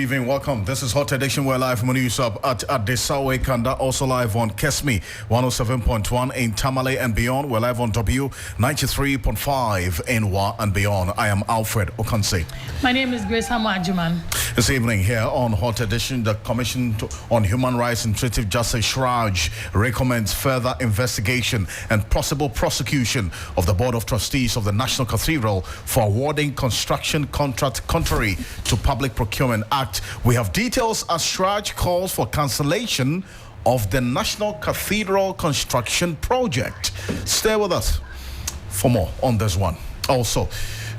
evening. Welcome. This is Hot Edition. We're live from news up at Desawe Kanda, also live on Kesmi 107.1 in Tamale and beyond. We're live on W 93.5 in Wa and beyond. I am Alfred Ocansey. My name is Hammoah Agyemang. This evening here on Hot Edition, the Commission on Human Rights and Treaty Justice Raj recommends further investigation and possible prosecution of the Board of Trustees of the National Cathedral for awarding construction contract contrary to Public Procurement Act. We have details as Shraj calls for cancellation of the National Cathedral construction project. Stay with us for more on this one. Also,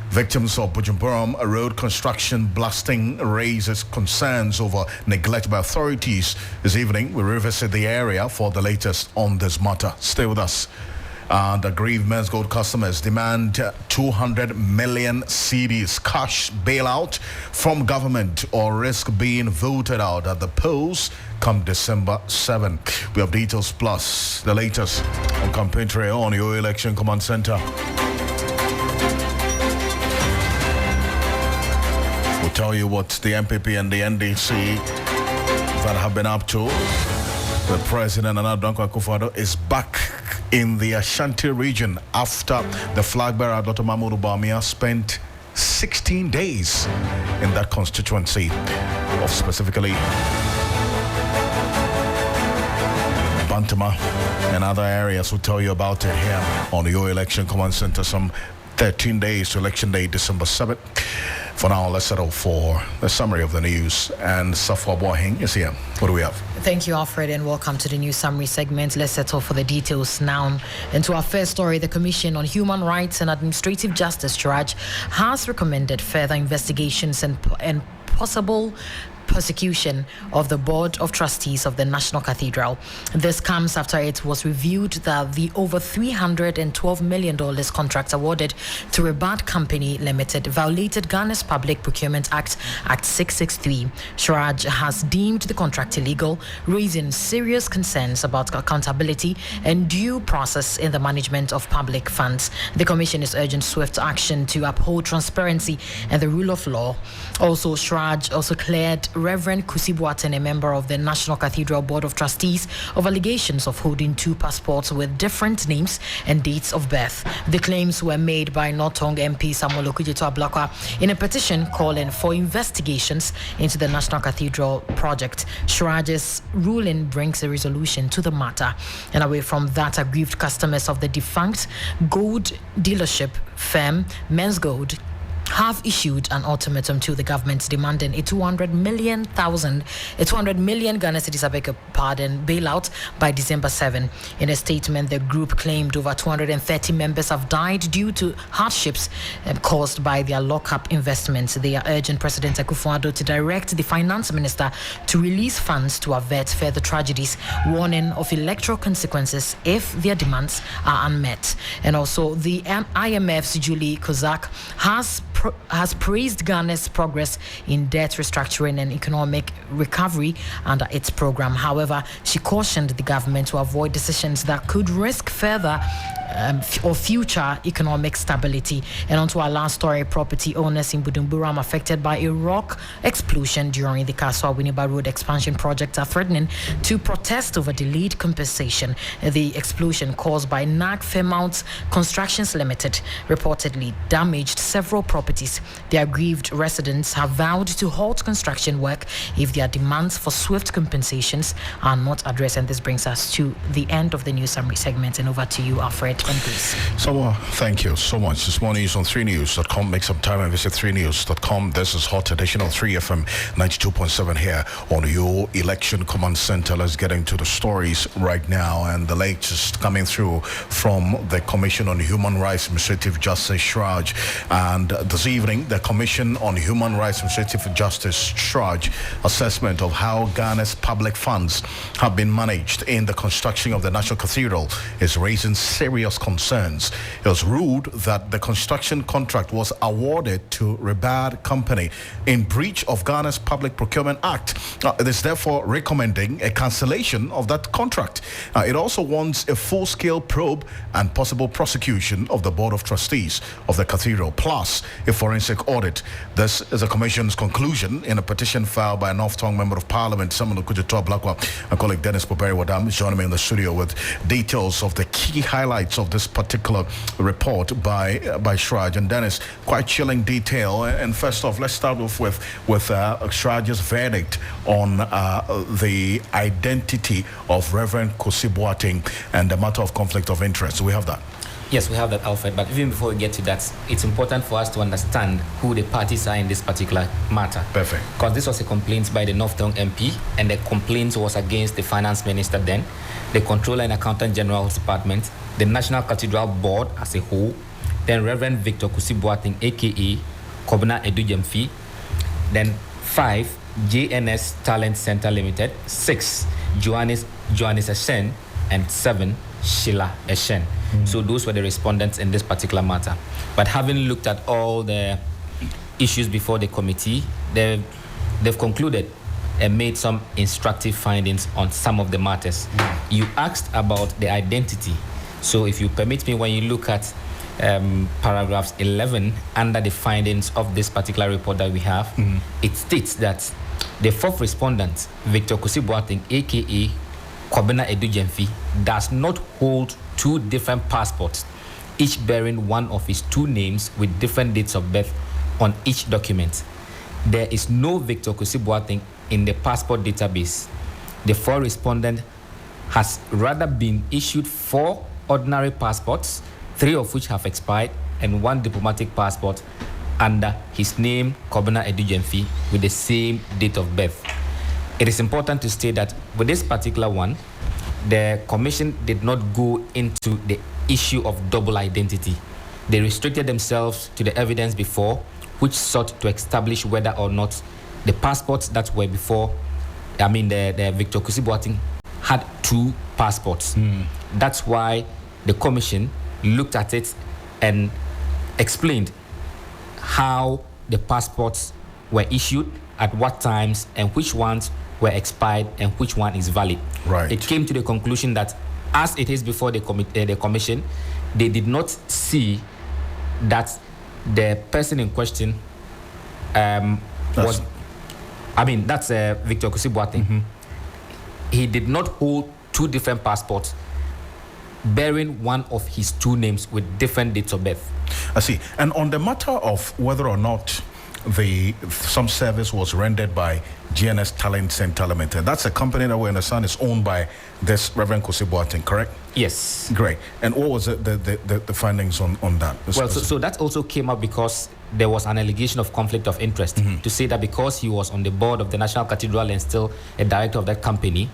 victims of Bujumburam road construction blasting raises concerns over neglect by authorities. This evening, we revisit the area for the latest on this matter. Stay with us. And aggrieved Men's Gold customers demand 200 million cedis cash bailout from government or risk being voted out at the polls come December 7. We have details plus the latest on campaign trail on your election command center. We'll tell you what the MPP and the NDC that have been up to. The president, Akrofi, is back in the Ashanti region after the flag bearer, Dr. Mahmoud Bawumia, spent 16 days in that constituency of specifically Bantama and other areas. We'll tell you about it here on your election command center. Some 13 days to election day, December 7th. For now, let's settle for the summary of the news. And Safwa Boahing is here. What do we have? Thank you, Alfred, and welcome to the news summary segment. Let's settle for the details now. And to our first story, the Commission on Human Rights and Administrative Justice, Raj, has recommended further investigations and possible prosecution of the Board of Trustees of the National Cathedral. This comes after it was revealed that the over $312 million contract awarded to Rebad Company Limited violated Ghana's Public Procurement Act, Act 663. Shraj has deemed the contract illegal, raising serious concerns about accountability and due process in the management of public funds. The Commission is urging swift action to uphold transparency and the rule of law. Also, Shraj also cleared Reverend Kusi Boateng, a member of the National Cathedral Board of Trustees, of allegations of holding two passports with different names and dates of birth. The claims were made by Nortong MP Samuel Okudzeto Ablakwa in a petition calling for investigations into the National Cathedral project. Shraj's ruling brings a resolution to the matter. And away from that, aggrieved customers of the defunct gold dealership firm Men's Gold have issued an ultimatum to the government demanding a 200 million Ghana cedis, I beg your pardon, bailout by December 7. In a statement, the group claimed over 230 members have died due to hardships caused by their lockup investments. They are urging President Akrofi to direct the finance minister to release funds to avert further tragedies, warning of electoral consequences if their demands are unmet. And also, the IMF's Julie Kozak has praised Ghana's progress in debt restructuring and economic recovery under its program. However, she cautioned the government to avoid decisions that could risk further or future economic stability. And on to our last story, property owners in Bujumburam affected by a rock explosion during the Kaswa-Winneba Road expansion project are threatening to protest over delayed compensation. The explosion caused by NAG Fairmount Constructions Limited reportedly damaged several properties. The aggrieved residents have vowed to halt construction work if their demands for swift compensations are not addressed. And this brings us to the end of the news summary segment. And over to you, Alfred. So, thank you so much. This morning is on 3news.com. Make some time and visit 3news.com. This is Hot Edition on 3FM 92.7 here on your election command center. Let's get into the stories right now and the latest coming through from the Commission on Human Rights and Administrative Justice, Shraj. And this evening, the Commission on Human Rights and Administrative Justice, Shraj, assessment of how Ghana's public funds have been managed in the construction of the National Cathedral is raising serious concerns. It was ruled that the construction contract was awarded to Rebad Company in breach of Ghana's Public Procurement Act. It is therefore recommending a cancellation of that contract. It also wants a full-scale probe and possible prosecution of the Board of Trustees of the Cathedral. Plus, a forensic audit. This is the Commission's conclusion in a petition filed by a North Tongue Member of Parliament, Samuel Okujeto Blakwa. My colleague Dennis Poperi-Wadam is joining me in the studio with details of the key highlights of this particular report by Shraj. And Dennis, quite chilling detail. And first off, let's start off with Shraj's verdict on the identity of Reverend Kosi Boateng and the matter of conflict of interest. Do we have that? Yes, we have that, Alfred. But even before we get to that, it's important for us to understand who the parties are in this particular matter. Perfect. Because this was a complaint by the North Tongue MP, and the complaint was against the finance minister then, the Controller and Accountant General's Department, the National Cathedral Board as a whole, then Reverend Victor Kosi Boateng, a.k.a. Kobna Edujemfi, then 5, JNS Talent Center Limited, 6, Johannes Eshen, and 7, Sheila Eshen. So those were the respondents in this particular matter. But having looked at all the issues before the committee, they've concluded and made some instructive findings on some of the matters. You asked about the identity. So if you permit me, when you look at paragraphs 11 under the findings of this particular report that we have, it states that the fourth respondent, Victor Kosi Boateng, a.k.a. Kobena Edujemfi, does not hold 2 different passports, each bearing one of his 2 names with different dates of birth on each document. There is no Victor Kosi Boateng in the passport database. The 4th respondent has rather been issued 4 ordinary passports, 3 of which have expired, and 1 diplomatic passport under his name, Kobena Edujemfi, with the same date of birth. It is important to state that with this particular one, the Commission did not go into the issue of double identity. They restricted themselves to the evidence before, which sought to establish whether or not the passports that were before, the Victor Kosi Boateng had 2 passports. That's why the Commission looked at it and explained how the passports were issued, at what times, and which ones were expired and which one is valid. Right. It came to the conclusion that, as it is before the commission, they did not see that the person in question that's Victor Kosi Boateng. He did not hold 2 different passports bearing one of his 2 names with different dates of birth. I see. And on the matter of whether or not some service was rendered by GNS Talent Center Limited, that's a company that we understand is owned by this Reverend Kosi Boateng, correct? Yes. Great. And what was the findings on that? Well, so that also came up because there was an allegation of conflict of interest, to say that because he was on the board of the National Cathedral and still a director of that company,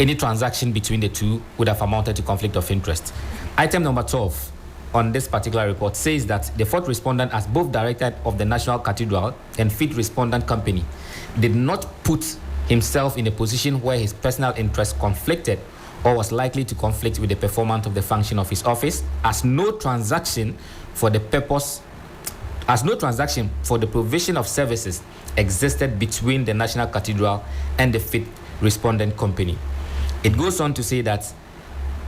any transaction between the 2 would have amounted to conflict of interest. Item number 12 on this particular report says that the 4th respondent, as both director of the National Cathedral and 5th respondent company, did not put himself in a position where his personal interest conflicted or was likely to conflict with the performance of the function of his office, as no transaction for the provision of services existed between the National Cathedral and the 5th respondent company. It goes on to say that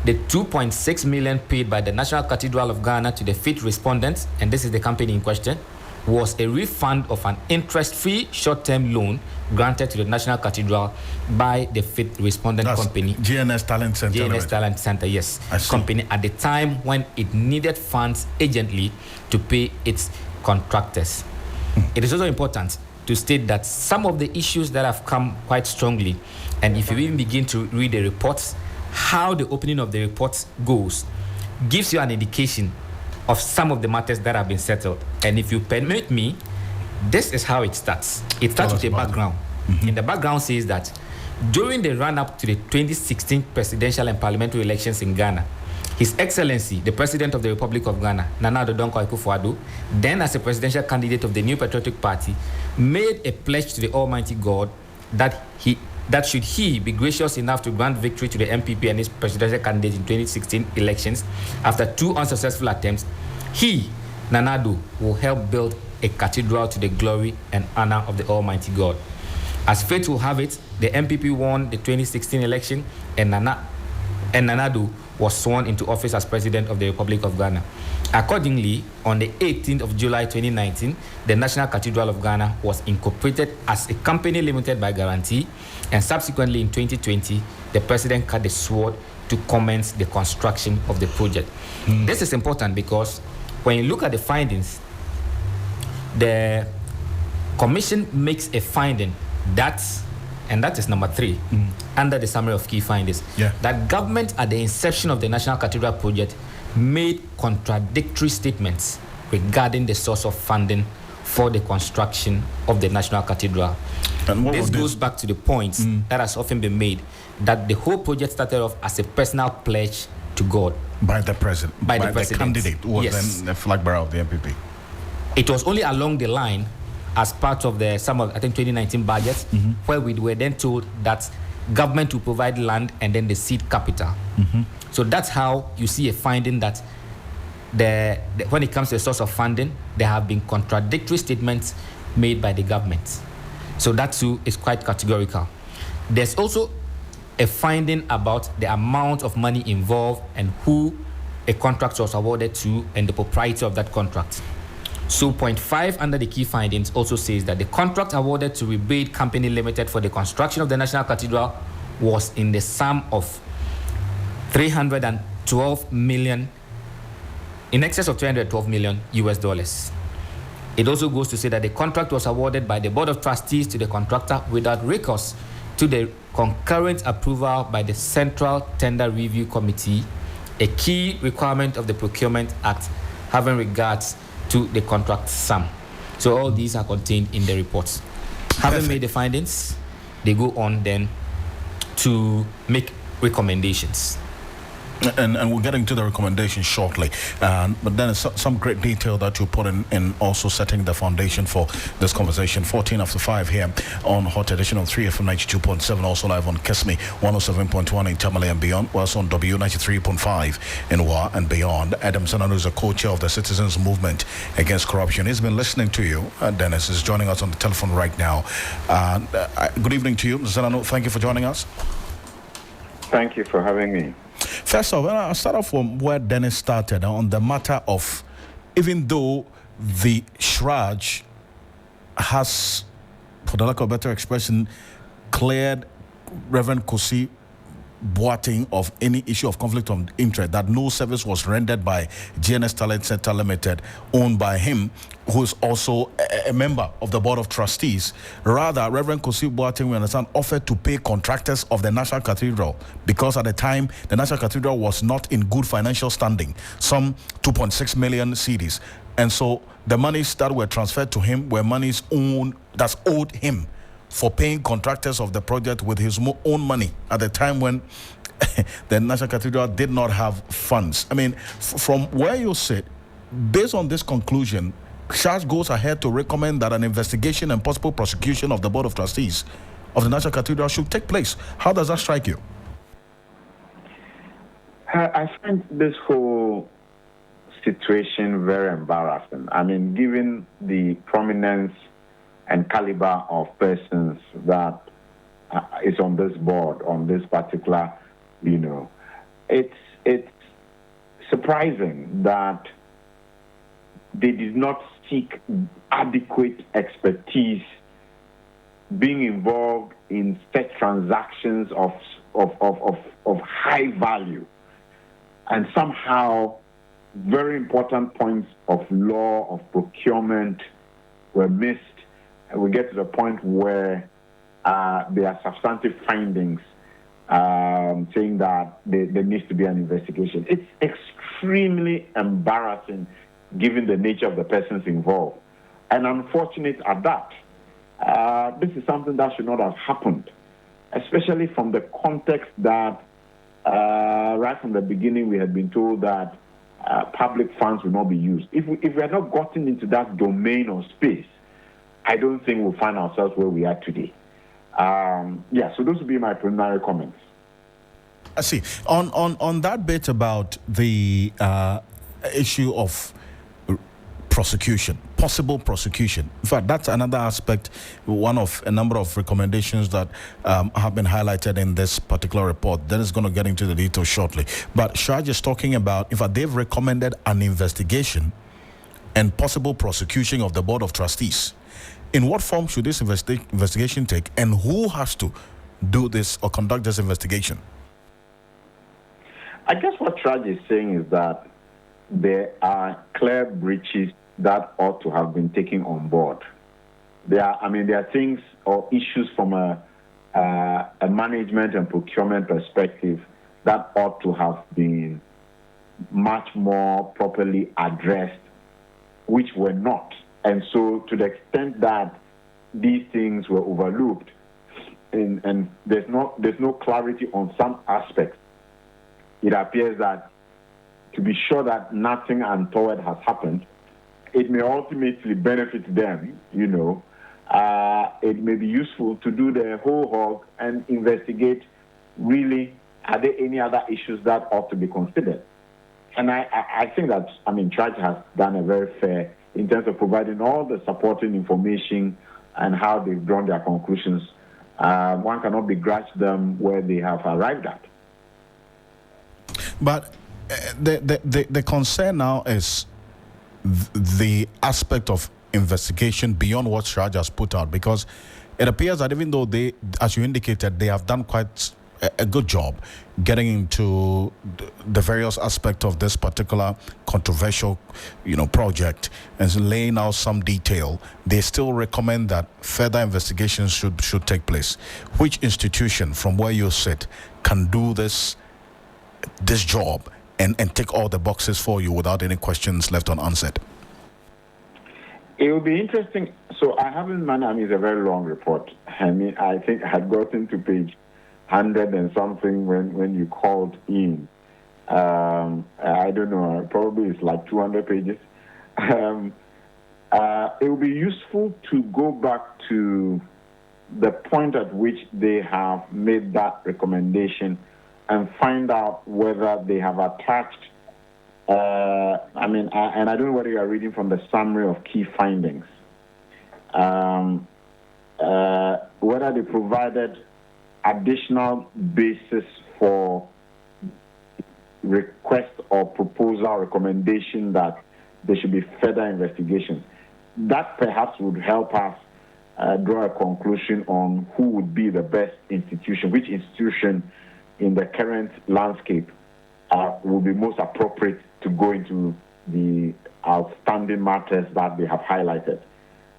the 2.6 million paid by the National Cathedral of Ghana to the 5th respondent, and this is the company in question, was a refund of an interest-free short-term loan granted to the National Cathedral by the 5th respondent company. GNS Talent Center. GNS Talent Center, yes. Company at the time when it needed funds urgently to pay its contractors. It is also important to state that some of the issues that have come quite strongly, and if you even begin to read the reports, how the opening of the reports goes, gives you an indication of some of the matters that have been settled. And if you permit me, this is how it starts. It starts with a background. In the background says that during the run-up to the 2016 presidential and parliamentary elections in Ghana, His Excellency, the President of the Republic of Ghana, Nana Addo Dankwa Akufo-Addo, then as a presidential candidate of the New Patriotic Party, made a pledge to the Almighty God that should he be gracious enough to grant victory to the MPP and his presidential candidate in 2016 elections, after 2 unsuccessful attempts, he, Nana Addo, will help build a cathedral to the glory and honor of the Almighty God. As fate will have it, the MPP won the 2016 election, and Nana Addo was sworn into office as President of the Republic of Ghana. Accordingly, on the 18th of July 2019, the National Cathedral of Ghana was incorporated as a company limited by guarantee, and subsequently in 2020, the President cut the sword to commence the construction of the project. This is important because when you look at the findings, the Commission makes a finding that, and that is number 3, under the summary of key findings, that government at the inception of the National Cathedral project made contradictory statements regarding the source of funding for the construction of the National Cathedral. And this goes back to the point that has often been made, that the whole project started off as a personal pledge to God. By the president. By the candidate who was then the flag bearer of the NPP. It was only along the line as part of the summer, I think 2019 budget, where we were then told that government will provide land and then the seed capital. So that's how you see a finding that when it comes to the source of funding, there have been contradictory statements made by the government. So that too is quite categorical. There's also a finding about the amount of money involved and who a contract was awarded to and the propriety of that contract. So point 5 under the key findings also says that the contract awarded to Rebate Company Limited for the construction of the National Cathedral was in the sum of 312 million, in excess of 312 million US dollars. It also goes to say that the contract was awarded by the Board of Trustees to the contractor without recourse to the concurrent approval by the Central Tender Review Committee, a key requirement of the Procurement Act having regards to the contract sum. So all these are contained in the reports. Having made the findings, they go on then to make recommendations. And we're getting to the recommendations shortly. But then some great detail that you put in also setting the foundation for this conversation. 14 after 5 here on Hot Edition on 3FM 92.7, also live on Kesme 107.1 in Tamale and beyond. We're also on W93.5 in Wa and beyond. Adam Sanano is a co-chair of the Citizens Movement Against Corruption. He's been listening to you. Dennis is joining us on the telephone right now. Good evening to you, Sanano. Thank you for joining us. Thank you for having me. First off, I'll start off from where Dennis started on the matter of, even though the Shraj has, for the lack of a better expression, cleared Reverend Kosi Boateng of any issue of conflict of interest, that no service was rendered by GNS Talent Center Limited, owned by him, who is also a member of the Board of Trustees. Rather, Reverend Kosi Boateng, we understand, offered to pay contractors of the National Cathedral because at the time, the National Cathedral was not in good financial standing, some 2.6 million cedis. And so the monies that were transferred to him were monies that's owed him for paying contractors of the project with his own money at the time when the National Cathedral did not have funds. I mean, from where you sit, based on this conclusion, Charge goes ahead to recommend that an investigation and possible prosecution of the Board of Trustees of the National Cathedral should take place. How does that strike you? I find this whole situation very embarrassing. I mean, given the prominence and caliber of persons that is on this board, on this particular, it's surprising that they did not seek adequate expertise being involved in such transactions of high value, and somehow very important points of law, of procurement were missed. And we get to the point where there are substantive findings saying that there needs to be an investigation. It's extremely embarrassing given the nature of the persons involved, and unfortunate at that. This is something that should not have happened, especially from the context that right from the beginning we had been told that public funds will not be used. If we had not gotten into that domain or space, I don't think we'll find ourselves where we are today. So those would be my preliminary comments. I see. On that bit about the issue of prosecution, possible prosecution. In fact, that's another aspect, one of a number of recommendations that have been highlighted in this particular report. That is going to get into the details shortly. But Shraj is talking about, in fact, they've recommended an investigation and possible prosecution of the Board of Trustees. In what form should this investigation take, and who has to do this or conduct this investigation? I guess what Shraj is saying is that there are clear breaches that ought to have been taken on board. There are things or issues from a management and procurement perspective that ought to have been much more properly addressed, which were not. And so, to the extent that these things were overlooked, and there's no clarity on some aspects, it appears that to be sure that nothing untoward has happened, it may ultimately benefit them. It may be useful to do the whole hog and investigate. Really, are there any other issues that ought to be considered? And I think that Church has done a very fair in terms of providing all the supporting information and how they've drawn their conclusions. One cannot begrudge them where they have arrived at. But the concern now is the aspect of investigation beyond what Shraj has put out, because it appears that even though they, as you indicated, they have done quite a good job getting into the various aspects of this particular controversial, project and laying out some detail, they still recommend that further investigations should take place. Which institution, from where you sit, can do this job and tick all the boxes for you without any questions left unanswered? It will be interesting. So I haven't it's a very long report. I think I had gotten to page 100 and something when you called in. I don't know, probably it's like 200 pages. It will be useful to go back to the point at which they have made that recommendation and find out whether they have attached, and I don't know whether you are reading from the summary of key findings, whether they provided additional basis for request or proposal recommendation that there should be further investigations. That perhaps would help us draw a conclusion on who would be the best institution, which institution in the current landscape will be most appropriate to go into the outstanding matters that they have highlighted.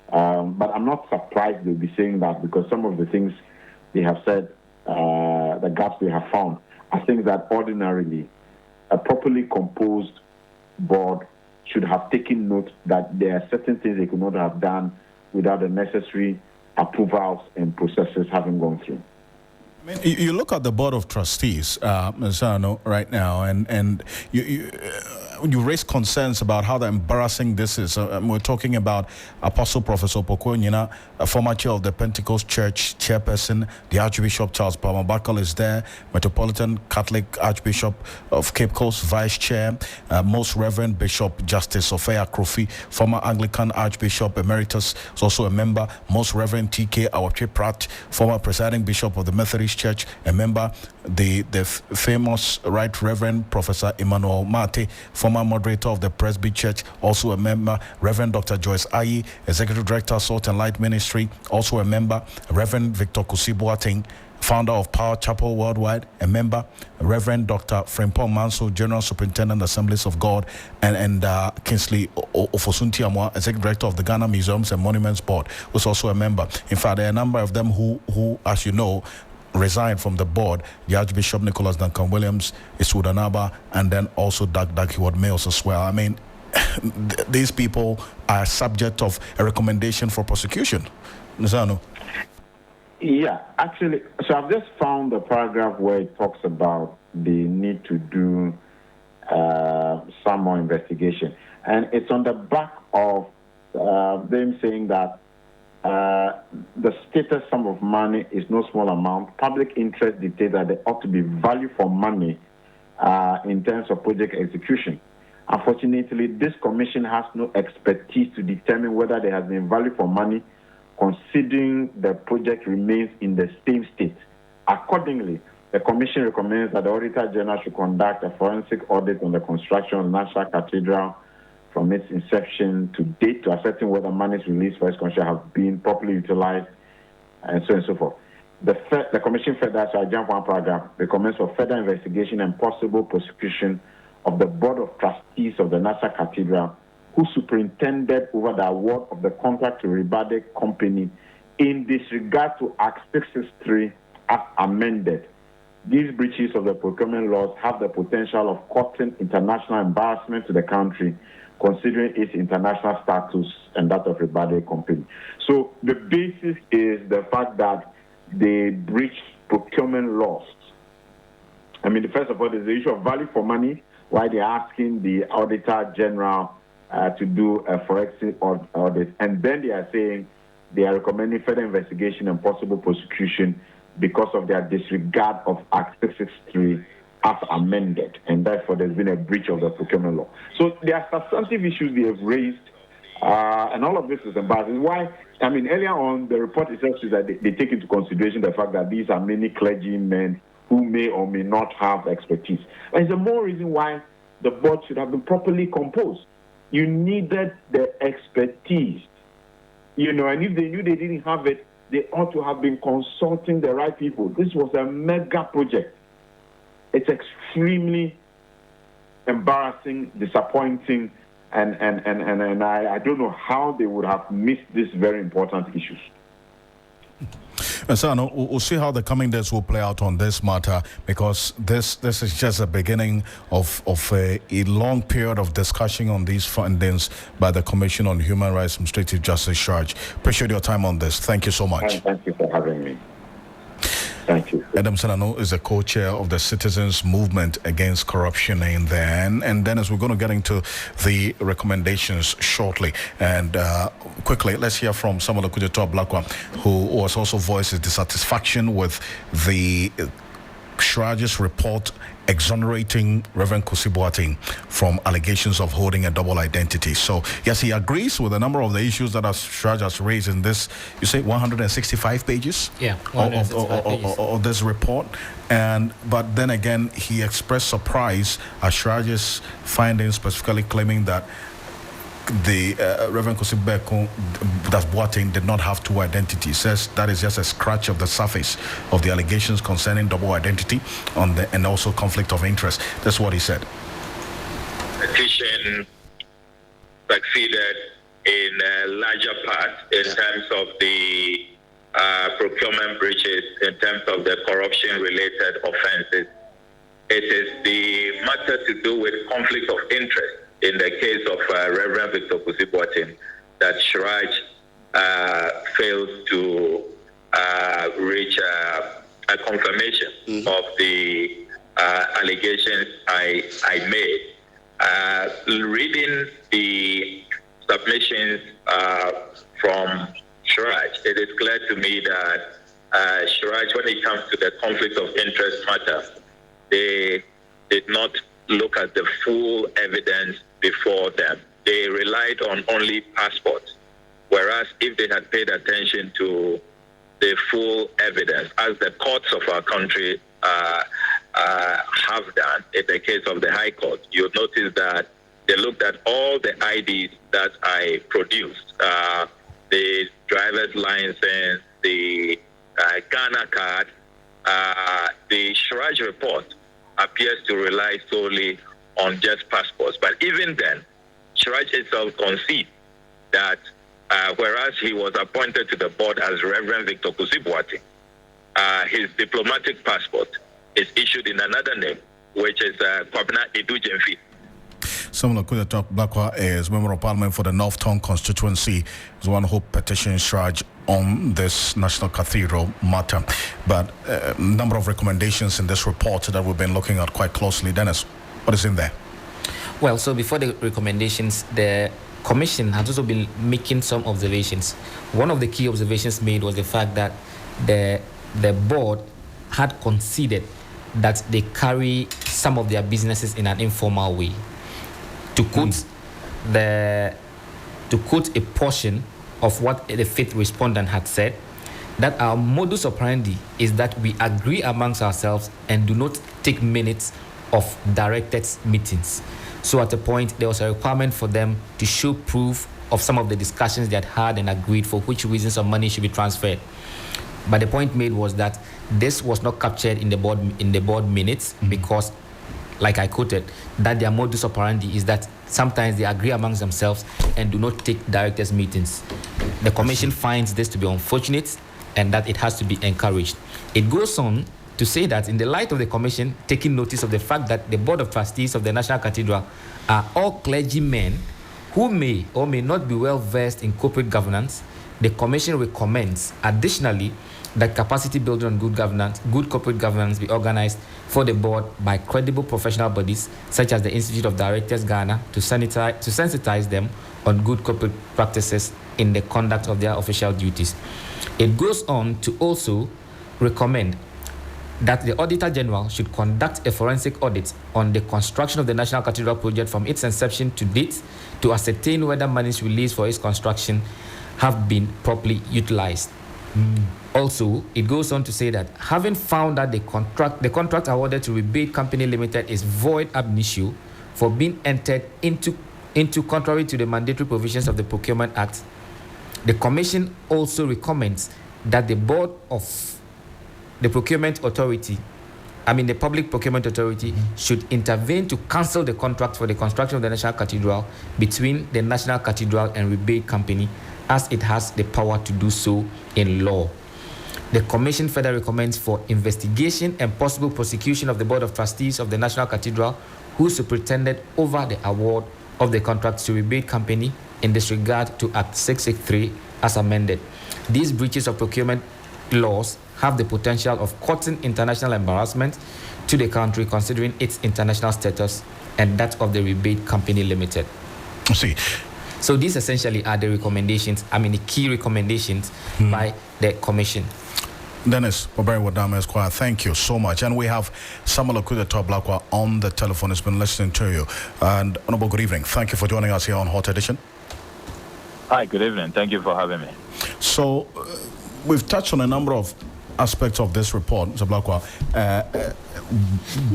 But I'm not surprised they'll be saying that, because some of the things they have said, the gaps they have found, I think that ordinarily a properly composed board should have taken note that there are certain things they could not have done without the necessary approvals and processes having gone through. You look at the Board of Trustees, Sano, right now, and you raise concerns about how embarrassing this is. We're talking about Apostle Professor Pokonyina, a former chair of the Pentecost Church, chairperson. The Archbishop Charles Palmer Bakal is there, Metropolitan Catholic Archbishop of Cape Coast, Vice Chair, Most Reverend Bishop Justice Akrofi, former Anglican Archbishop Emeritus, is also a member, Most Reverend T.K. Awatwe Pratt, former Presiding Bishop of the Methodist Church, a member, the famous Right Reverend Professor Emmanuel Mate, former moderator of the Presby Church, also a member, Reverend Dr. Joyce Ayi, Executive Director, Salt and Light Ministry, also a member, Reverend Victor Kusibuating, founder of Power Chapel Worldwide, a member, Reverend Dr. Frimpong Manso, General Superintendent, Assemblies of God, and Kingsley Ofosunti Hammoah, Executive Director of the Ghana Museums and Monuments Board, was also a member. In fact, there are a number of them who, as you know, resigned from the board. The Archbishop Nicholas Duncan Williams, Isudanaba, and then also Doug Heward Mills as well. These people are subject of a recommendation for prosecution. Nizano? Yeah, actually, so I've just found the paragraph where it talks about the need to do some more investigation. And it's on the back of them saying that the stated sum of money is no small amount. Public interest dictates that there ought to be value for money in terms of project execution. Unfortunately, this commission has no expertise to determine whether there has been value for money, considering the project remains in the same state. Accordingly, the commission recommends that the Auditor General should conduct a forensic audit on the construction of the National Cathedral from its inception to date to ascertain whether monies released for its construction have been properly utilized, and so on and so forth. The commission further, so I jump one paragraph, recommends for further investigation and possible prosecution of the Board of Trustees of the National Cathedral, who superintended over the award of the contract to Ribade Company in disregard to Act 663 as amended. These breaches of the procurement laws have the potential of causing international embarrassment to the country, considering its international status and that of Ribade Company. So the basis is the fact that they breached procurement laws. I mean, first of all, there's the issue of value for money, why they're asking the Auditor General to do a forensic audit. And then they are saying they are recommending further investigation and possible prosecution because of their disregard of Act 663 as amended. And therefore, there's been a breach of the procurement law. So there are substantive issues they have raised, and all of this is embarrassing. Why? I mean, earlier on, the report itself says that they take into consideration the fact that these are many clergymen who may or may not have expertise. And it's a more reason why the board should have been properly composed. You needed the expertise, and if they knew they didn't have it, they ought to have been consulting the right people. This was a mega project. It's extremely embarrassing, disappointing, and I don't know how they would have missed these very important issues. So we'll see how the coming days will play out on this matter, because this is just the beginning of a long period of discussion on these findings by the Commission on Human Rights and Administrative Justice Charge. Appreciate your time on this. Thank you so much. And thank you for having me. Thank you. Adam Sanano is the co-chair of the Citizens Movement Against Corruption in there. And then as we're going to get into the recommendations shortly. And quickly, let's hear from Samuel Okujeto Blakwa, who was also voiced his dissatisfaction with the Shiraji's report exonerating Reverend Kwesi Boateng from allegations of holding a double identity. So, yes, he agrees with a number of the issues that Shiraj has raised in this, you say 165 pages? Yeah, 165 pages. Of this report. But then again, he expressed surprise at Shiraj's findings, specifically claiming that the Reverend Kwesi Boateng did not have two identities. Says that is just a scratch of the surface of the allegations concerning double identity and also conflict of interest. That's what he said. Petition succeeded in a larger part in terms of the procurement breaches, in terms of the corruption-related offenses. It is the matter to do with conflict of interest in the case of Reverend Victor Kwesi Boateng that Shiraj failed to reach a confirmation of the allegations I made. Reading the submissions from Shiraj, it is clear to me that Shiraj, when it comes to the conflict of interest matter, they did not look at the full evidence before them. They relied on only passports, whereas if they had paid attention to the full evidence, as the courts of our country have done in the case of the High Court, you'll notice that they looked at all the IDs that I produced, the driver's license, the Ghana card. The Shiraj report appears to rely solely on just passports. But even then, Shiraj itself concedes that whereas he was appointed to the board as Reverend Victor Kwesi Boateng, his diplomatic passport is issued in another name, which is Kwabena Edu Jemfi. Samuel Okujeto Blakwa is Member of Parliament for the North Tongue constituency. Is one who petitioned Shiraj on this National Cathedral matter. But a number of recommendations in this report that we've been looking at quite closely. Dennis, what is in there? Well, so before the recommendations, the Commission has also been making some observations. One of the key observations made was the fact that the board had conceded that they carry some of their businesses in an informal way. To quote a portion of what the fifth respondent had said, that our modus operandi is that we agree amongst ourselves and do not take minutes of directed meetings. So at a point, there was a requirement for them to show proof of some of the discussions they had had and agreed for which reasons some money should be transferred. But the point made was that this was not captured in the board minutes because, like I quoted, that their modus operandi is that sometimes they agree amongst themselves and do not take directors' meetings. The commission finds this to be unfortunate and that it has to be encouraged. It goes on to say that in the light of the commission taking notice of the fact that the Board of Trustees of the National Cathedral are all clergymen who may or may not be well versed in corporate governance, the commission recommends additionally that capacity building on good corporate governance be organized for the board by credible professional bodies such as the Institute of Directors Ghana to sensitize them on good corporate practices in the conduct of their official duties. It goes on to also recommend that the Auditor General should conduct a forensic audit on the construction of the National Cathedral project from its inception to date to ascertain whether monies released for its construction have been properly utilized. Also, it goes on to say that having found that the contract awarded to Rebate Company Limited is void ab initio for being entered into contrary to the mandatory provisions of the Procurement Act, the Commission also recommends that the board of the Procurement Authority, the Public Procurement Authority, should intervene to cancel the contract for the construction of the National Cathedral between the National Cathedral and Rebate Company, as it has the power to do so in law. The Commission further recommends for investigation and possible prosecution of the Board of Trustees of the National Cathedral, who superintended over the award of the contract to Rebate Company in disregard to Act 683 as amended. These breaches of procurement laws have the potential of causing international embarrassment to the country considering its international status and that of the Rebate Company Limited. See. So these essentially are the recommendations, the key recommendations by the Commission. Dennis Oberi Wadama Esquire, thank you so much. And we have Samuel Okuda Blakwa on the telephone. He's been listening to you. And Honorable, good evening. Thank you for joining us here on Hot Edition. Hi, good evening. Thank you for having me. So, we've touched on a number of aspects of this report, Mr. Blakwa.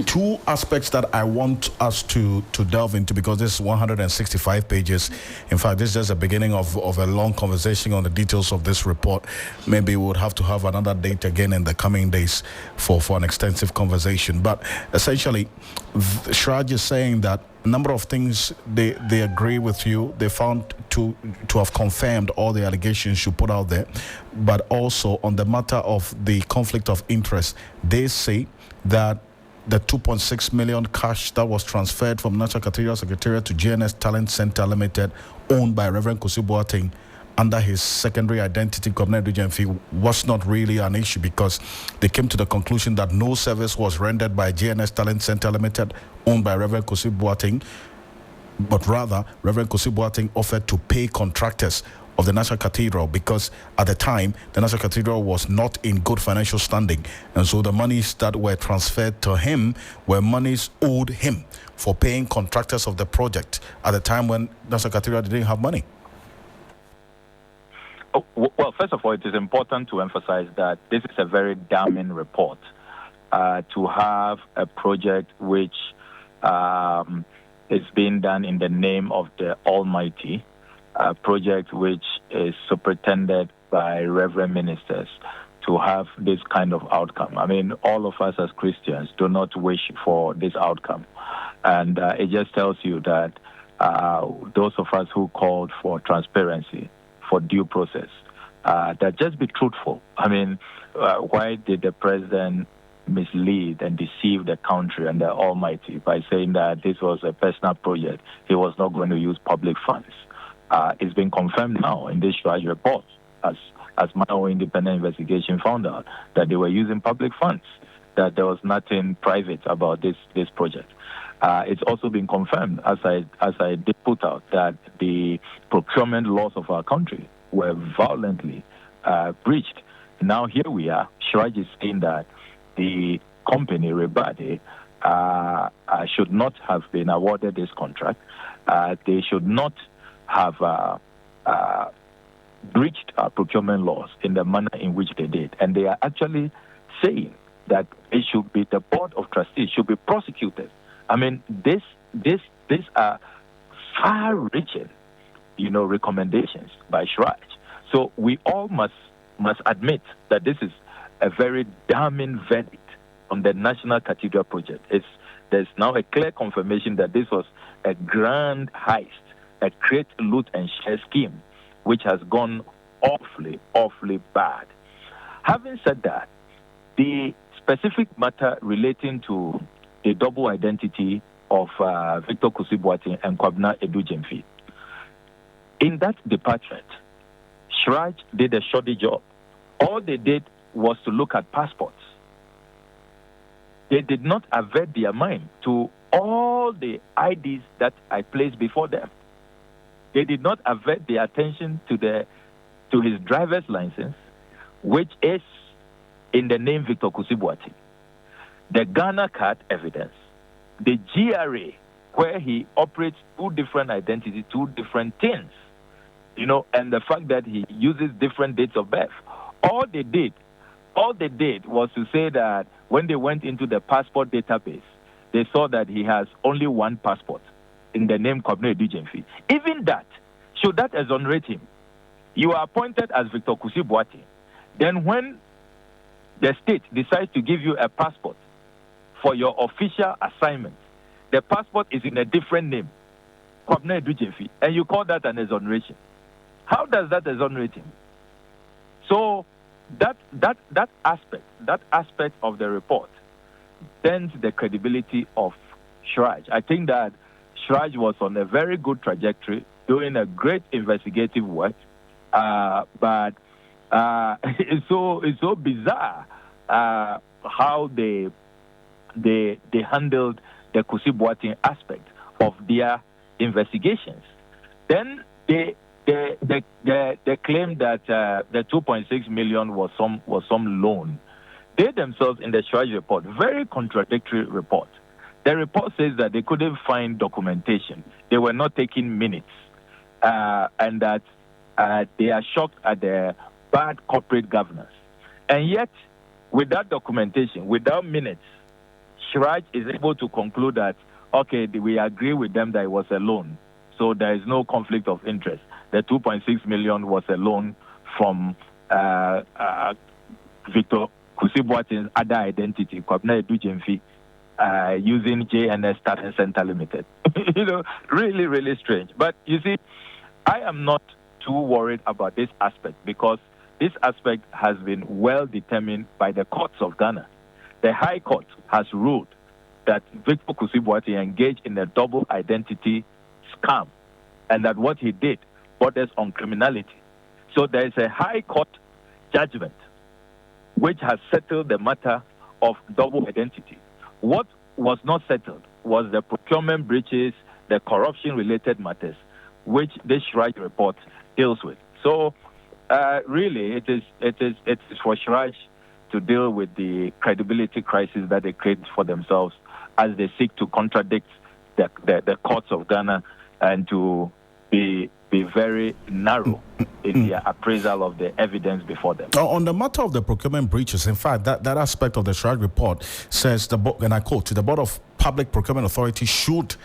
Two aspects that I want us to delve into, because this is 165 pages. In fact, this is just the beginning of a long conversation on the details of this report. Maybe we would have to have another date again in the coming days for an extensive conversation. But essentially, Shraj is saying that a number of things they agree with you. They found to have confirmed all the allegations you put out there. But also on the matter of the conflict of interest, they say that the 2.6 million cash that was transferred from National Cathedral Secretariat to GNS Talent Center Limited, owned by Reverend Kosi Boateng, under his secondary identity Governor Region fee, was not really an issue, because they came to the conclusion that no service was rendered by GNS Talent Center Limited, owned by Reverend Kosi Boateng, but rather Reverend Kosi Boateng offered to pay contractors of the National Cathedral, because at the time the National Cathedral was not in good financial standing, and so the monies that were transferred to him were monies owed him for paying contractors of the project at the time when National Cathedral didn't have money. Oh, well, first of all, it is important to emphasize that this is a very damning report. To have a project which is being done in the name of the Almighty, a project which is superintended by reverend ministers, to have this kind of outcome. All of us as Christians do not wish for this outcome. And it just tells you that those of us who called for transparency, for due process, that just be truthful. Why did the president mislead and deceive the country and the Almighty by saying that this was a personal project? He was not going to use public funds. It's been confirmed now in this Shraj report, as my own independent investigation found out, that they were using public funds, that there was nothing private about this project. It's also been confirmed, as I did put out, that the procurement laws of our country were violently breached. Now here we are, Shraj is saying that the company, Rebate, should not have been awarded this contract. They should not have breached procurement laws in the manner in which they did. And they are actually saying that it should be the board of trustees should be prosecuted. I mean, these are far-reaching, recommendations by Shraj. So we all must admit that this is a very damning verdict on the National Cathedral project. There's now a clear confirmation that this was a grand heist, a great loot and share scheme, which has gone awfully bad. Having said that, the specific matter relating to the double identity of Victor Kusi-Boateng and Kwabena Edu-Gyamfi, in that department, Shraj did a shoddy job. All they did was to look at passports. They did not avert their mind to all the IDs that I placed before them. They did not avert their attention to his driver's license, which is in the name Victor Kusi-Boateng, the Ghana card evidence, the GRA, where he operates two different identities, two different things, and the fact that he uses different dates of birth. All they did was to say that when they went into the passport database, they saw that he has only one passport in the name Kwabena Edu-Gyamfi. Even that, should that exonerate him? You are appointed as Victor Kusi-Boateng. Then when the state decides to give you a passport for your official assignment, the passport is in a different name, Kwabena Edu-Gyamfi, and you call that an exoneration. How does that exonerate him? So that aspect of the report dents the credibility of Shraj. I think that Shraj was on a very good trajectory, doing a great investigative work, but it's so bizarre how they handled the Kusi-Boateng aspect of their investigations. Then they claimed that the 2.6 million was some loan. They themselves in the Shraj report, very contradictory report. The report says that they couldn't find documentation. They were not taking minutes, and that they are shocked at the bad corporate governance. And yet, with that documentation, without minutes, Shraj is able to conclude that, okay, we agree with them that it was a loan, so there is no conflict of interest. The 2.6 million was a loan from Victor Kusi-Boateng's other identity, Kwabena Edu-Gyamfi, using JNS Staffing Center Limited. Really, really strange. But you see, I am not too worried about this aspect because this aspect has been well determined by the courts of Ghana. The High Court has ruled that Victor Kusi-Boateng engaged in a double identity scam and that what he did borders on criminality. So there is a High Court judgment which has settled the matter of double identity. What was not settled was the procurement breaches, the corruption-related matters, which this Shraj report deals with. So, really, it is for Shraj to deal with the credibility crisis that they create for themselves as they seek to contradict the courts of Ghana and to be very narrow in their appraisal of the evidence before them. On the matter of the procurement breaches, in fact, that aspect of the Shraj report says, and I quote, the Board of Public Procurement Authority should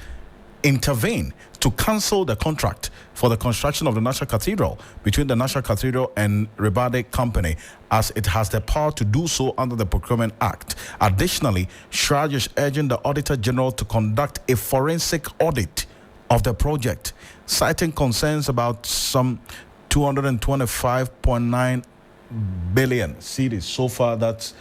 intervene to cancel the contract for the construction of the National Cathedral between the National Cathedral and Rebade Company, as it has the power to do so under the Procurement Act. Additionally, Shraj is urging the Auditor General to conduct a forensic audit of the project, citing concerns about some 225.9 billion cedis so far. That's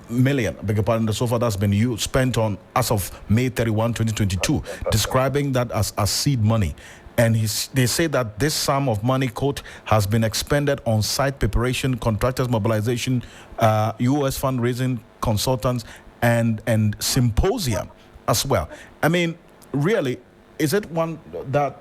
million, I beg your pardon, so far that's been spent on as of May 31, 2022, describing that as seed money. And they say that this sum of money, quote, has been expended on site preparation, contractors mobilization, US fundraising, consultants, and symposium as well. I mean, really, is it one that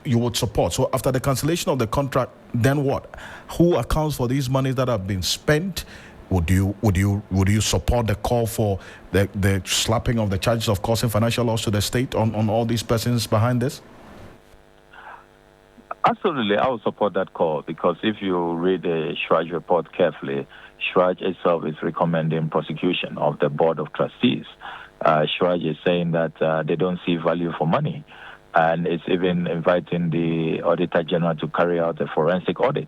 you would support? So after the cancellation of the contract, then what? Who accounts for these monies that have been spent? Would you support the call for the slapping of the charges of causing financial loss to the state on all these persons behind this? Absolutely, I would support that call, because if you read the Shraj report carefully, Shraj itself is recommending prosecution of the Board of Trustees. Shraj is saying that they don't see value for money, and it's even inviting the Auditor General to carry out a forensic audit.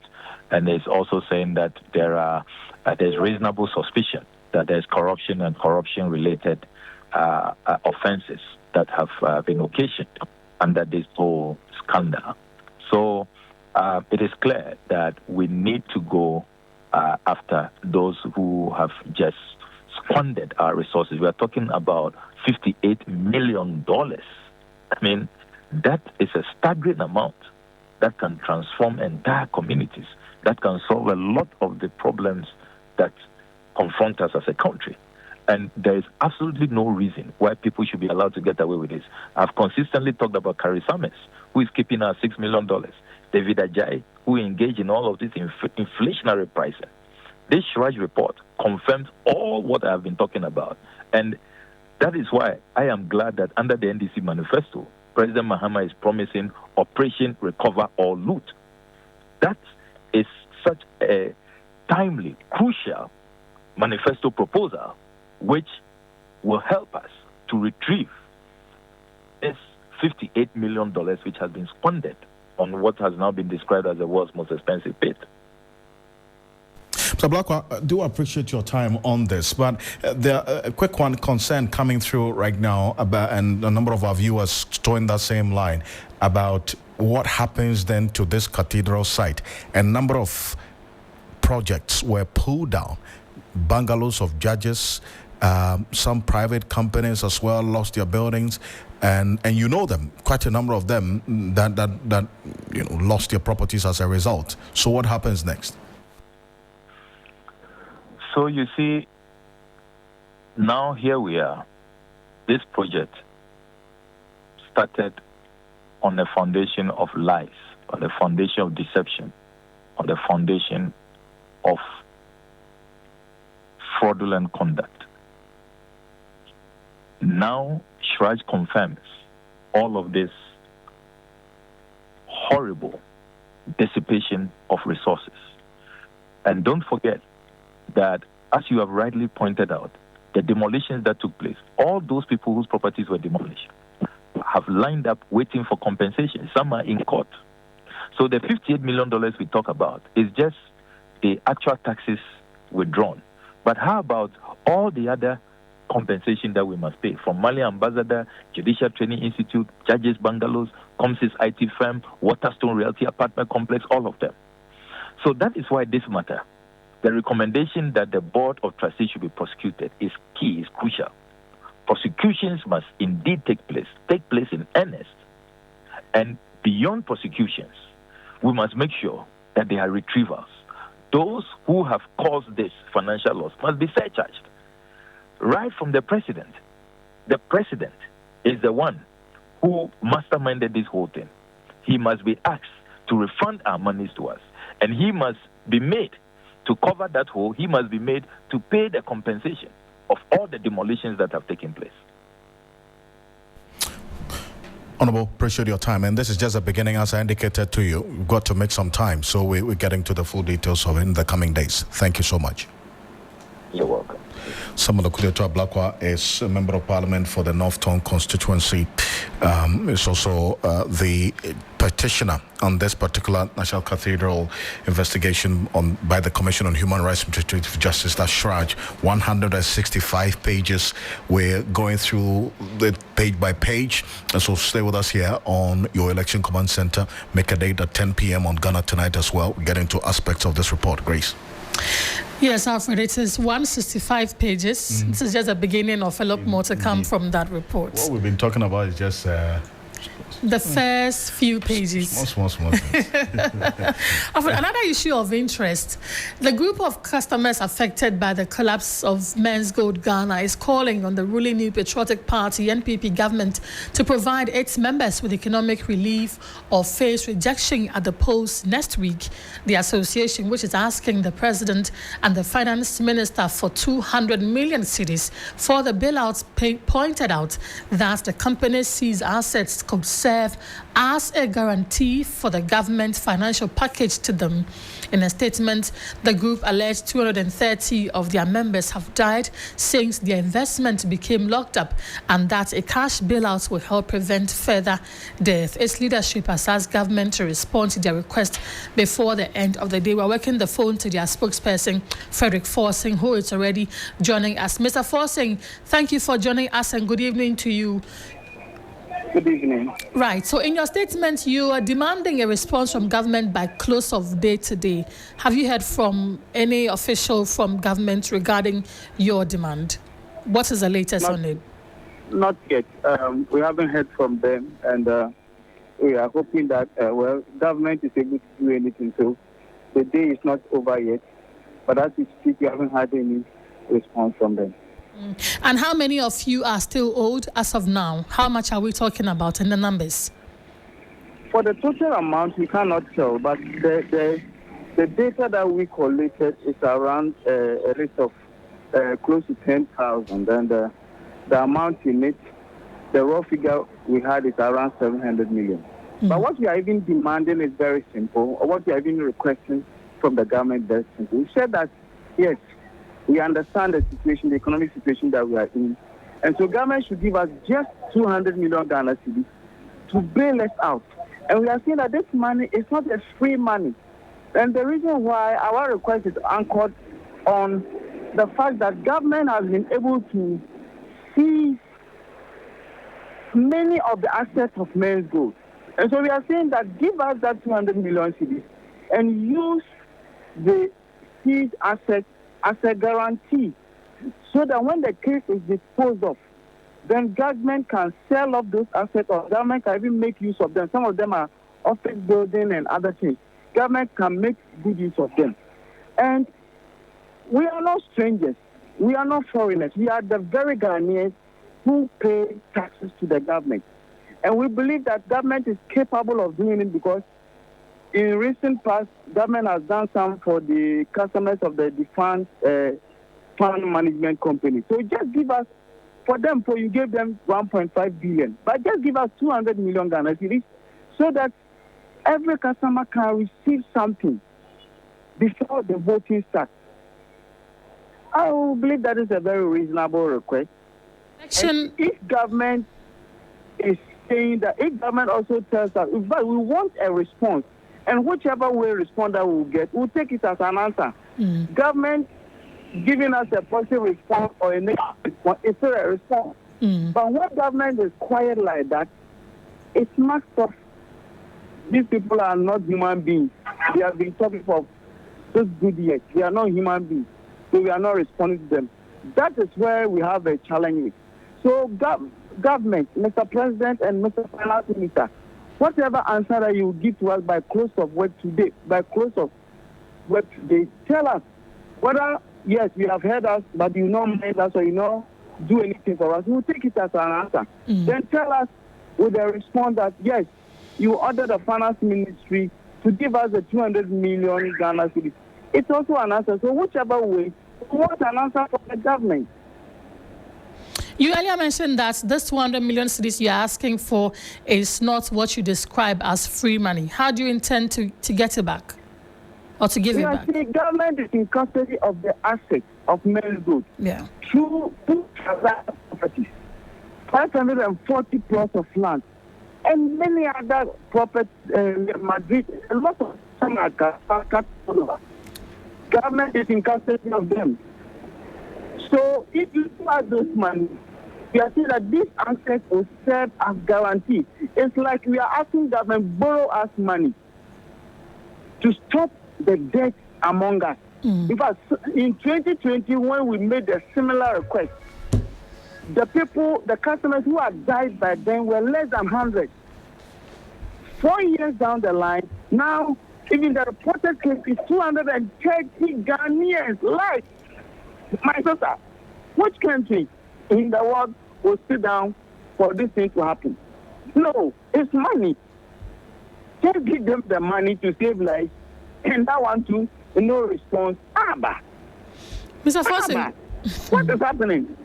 And it's also saying that there's reasonable suspicion that there's corruption and corruption-related offenses that have been occasioned under this whole scandal. So it is clear that we need to go after those who have just squandered our resources. We are talking about $58 million. I mean, that is a staggering amount that can transform entire communities, that can solve a lot of the problems that confront us as a country. And there is absolutely no reason why people should be allowed to get away with this. I've consistently talked about Carrie Summers, who is keeping our $6 million. David Ajayi, who engaged in all of this inflationary pricing. This Shraj report confirms all what I have been talking about. And that is why I am glad that under the NDC manifesto, President Mahama is promising Operation Recover or Loot. That is such a timely, crucial manifesto proposal which will help us to retrieve this $58 million which has been squandered on what has now been described as the world's most expensive pit. Mr. Blakwa, I do appreciate your time on this, but a quick one concern coming through right now about, and a number of our viewers towing that same line, about what happens then to this cathedral site. A number of projects were pulled down, bungalows of judges, some private companies as well lost their buildings, and you know them, quite a number of them that lost their properties as a result. So what happens next? So you see, now here we are. This project started on the foundation of lies, on the foundation of deception, on the foundation of fraudulent conduct. Now, Shraj confirms all of this horrible dissipation of resources. And don't forget that, as you have rightly pointed out, the demolitions that took place, all those people whose properties were demolished have lined up waiting for compensation. Some are in court. So the $58 million we talk about is just the actual taxes withdrawn. But how about all the other compensation that we must pay from Mali Ambassador, Judicial Training Institute, Judges Bungalows, Comsys IT Firm, Waterstone Realty Apartment Complex, all of them. So that is why this matter, the recommendation that the Board of Trustees should be prosecuted, is key, is crucial. Prosecutions must indeed take place in earnest. And beyond prosecutions, we must make sure that they are retrievals. Those who have caused this financial loss must be surcharged. Right from the president. The president is the one who masterminded this whole thing. He must be asked to refund our monies to us. And he must be made to cover that hole. He must be made to pay the compensation of all the demolitions that have taken place. Honorable, appreciate your time. And this is just a beginning, as I indicated to you. We've got to make some time. So we're getting to the full details of it in the coming days. Thank you so much. You're welcome. Samuel Okudeto Blakwa is a member of parliament for the North Tongue constituency. Is also the petitioner on this particular National Cathedral investigation by the Commission on Human Rights and Restorative Justice, that's Shraj. 165 pages. We're going through it page by page. And so stay with us here on your Election Command Center. Make a date at 10 p.m. on Ghana Tonight as well. We get into aspects of this report. Grace. Yes, Alfred, it is 165 pages. This is just a beginning of a lot more to come from that report. What we've been talking about is just The first few pages. Small. Another issue of interest, the group of customers affected by the collapse of Men's Gold Ghana is calling on the ruling New Patriotic Party NPP government to provide its members with economic relief or face rejection at the polls next week. The association, which is asking the president and the finance minister for 200 million cedis for the bailouts, pointed out that the company seized assets could serve as a guarantee for the government's financial package to them. In a statement, the group alleged 230 of their members have died since their investment became locked up and that a cash bailout will help prevent further death. Its leadership has asked government to respond to their request before the end of the day. We're working the phone to their spokesperson, Frederick Forsing, who is already joining us. Mr. Forsing, thank you for joining us and good evening to you. Good evening. Right. So in your statement, you are demanding a response from government by close of day today. Have you heard from any official from government regarding your demand? What is the latest on it? Not yet. We haven't heard from them, and we are hoping that, government is able to do anything. So the day is not over yet, but as we speak, we haven't had any response from them. And how many of you are still owed as of now? How much are we talking about in the numbers? For the total amount, we cannot tell, but the data that we collated is around a list of close to 10,000, and the amount in it, the raw figure we had is around 700 million. But what we are even demanding is very simple, or what we are even requesting from the government is very simple. We said that, yes, we understand the situation, the economic situation that we are in. And so government should give us just 200 million Ghana cedis to bail us out. And we are seeing that this money is not a free money. And the reason why our request is anchored on the fact that government has been able to seize many of the assets of Men's Gold. And so we are saying that give us that 200 million cedis and use the seized assets as a guarantee, so that when the case is disposed of, then government can sell off those assets, or government can even make use of them. Some of them are office building and other things. Government can make good use of them. And we are not strangers. We are not foreigners. We are the very Ghanaians who pay taxes to the government. And we believe that government is capable of doing it because in recent past, government has done some for the customers of the defunct fund management company. So just give us, you gave them 1.5 billion, but just give us 200 million Ghana cedis so that every customer can receive something before the voting starts. I believe that is a very reasonable request. And if government is saying that, if government also tells us, in fact, we want a response, and whichever way responder will get, we'll take it as an answer. Government giving us a positive response or a negative response is still a response. But when government is quiet like that, it's marked off. These people are not human beings. They have been talking for those good years. They are not human beings. So we are not responding to them. That is where we have a challenge with. So government, Mr. President and Mr. Finance Minister, whatever answer that you give to us by close of work today, tell us whether, yes, you have heard us, but you don't mind us or you don't do anything for us. We'll take it as an answer. Then tell us with a response that, yes, you order the finance ministry to give us the 200 million Ghana cedis. It's also an answer. So whichever way, we want an answer from the government. You earlier mentioned that this 200 million cedis you're asking for is not what you describe as free money. How do you intend to get it back or to give it back? The government is in custody of the assets of Men's Gold. Yeah. Through 2 properties, 540 plots of land, and many other properties, Madrid, a lot of them are government is in custody of them. So if you have those money, we are saying that this assets will serve as guarantee. It's like we are asking government borrow us money to stop the debt among us. In fact, in 2020, when we made a similar request, the customers who had died by then were less than 100. 4 years down the line, now even the reported case is 230 Ghanaians life. My sister, which country in the world will sit down for this thing to happen? No, it's money. Just give them the money to save lives, and that one too, no response. Mr. Fossey, what is happening?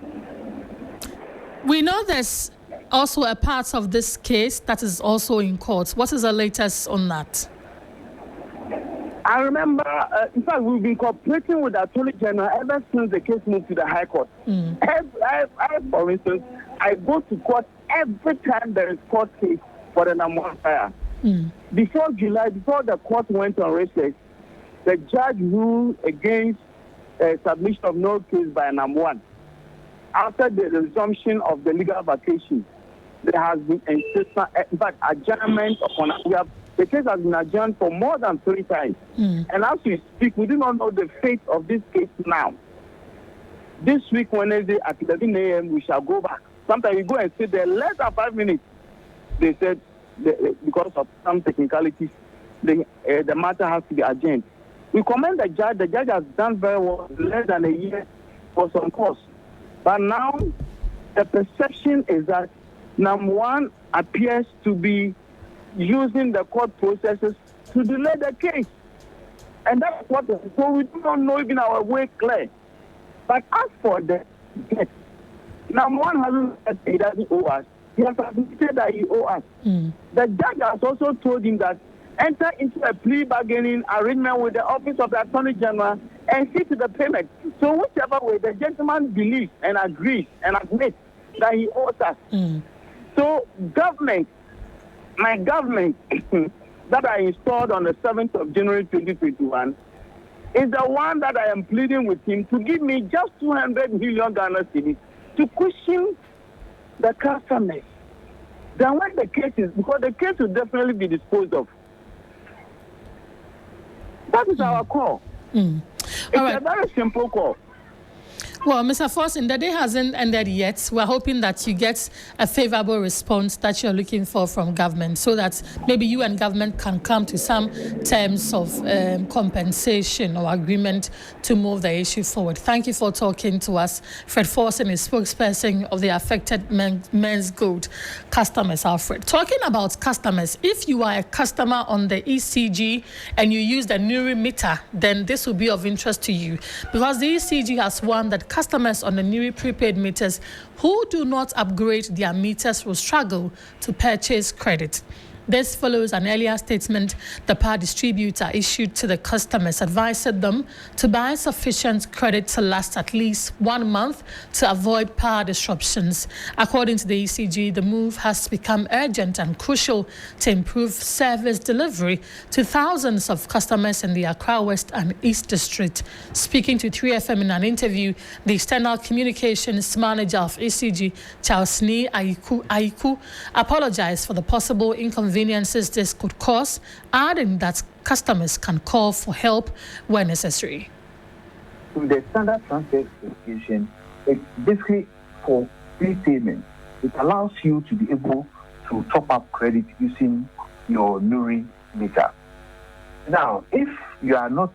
We know there's also a part of this case that is also in court. What is the latest on that? I remember, in fact, we've been cooperating with the Attorney General ever since the case moved to the High Court. For instance, I go to court every time there is court case for the Hammoah fire. Before July, before the court went on recess, the judge ruled against submission of no case by Hammoah. After the resumption of the legal vacation, there has been insistence, in fact, adjournment upon the case has been adjourned for more than 3 times. And as we speak, we do not know the fate of this case now. This week, Wednesday at 11 a.m., we shall go back. Sometimes we go and sit there less than 5 minutes. They said because of some technicalities, the matter has to be adjourned. We commend the judge. The judge has done very well, less than a year for some cause. But now, the perception is that Hammoah appears to be using the court processes to delay the case. And that's what, so we do not know even our way clear. But as for the debt, Hammoah hasn't said he doesn't owe us. He has admitted that he owes us. The judge has also told him that enter into a plea bargaining arrangement with the Office of the Attorney General and see to the payment. So whichever way, the gentleman believes and agrees and admits that he owes us. So my government that I installed on the 7th of January 2021 is the one that I am pleading with him to give me just 200 million Ghana cedis to cushion the customers. Then when the case is, because the case will definitely be disposed of. That is our call. It's a very simple call. Well, Mr. Forson, the day hasn't ended yet. We're hoping that you get a favorable response that you're looking for from government so that maybe you and government can come to some terms of compensation or agreement to move the issue forward. Thank you for talking to us. Fred Forson is spokesperson of the affected men's gold customers, Alfred. Talking about customers, if you are a customer on the ECG and you use the Nuri meter, then this will be of interest to you because the ECG has warned that customers on the Nuri prepaid meters who do not upgrade their meters will struggle to purchase credit. This follows an earlier statement the power distributor issued to the customers, advising them to buy sufficient credit to last at least 1 month to avoid power disruptions. According to the ECG, the move has become urgent and crucial to improve service delivery to thousands of customers in the Accra West and East District. Speaking to 3FM in an interview, the external communications manager of ECG, Charles Ni Aiku, apologized for the possible inconveniences this could cause, adding that customers can call for help when necessary. The standard transfer specification is basically for prepayment. It allows you to be able to top up credit using your Nuri meter. Now, if you are not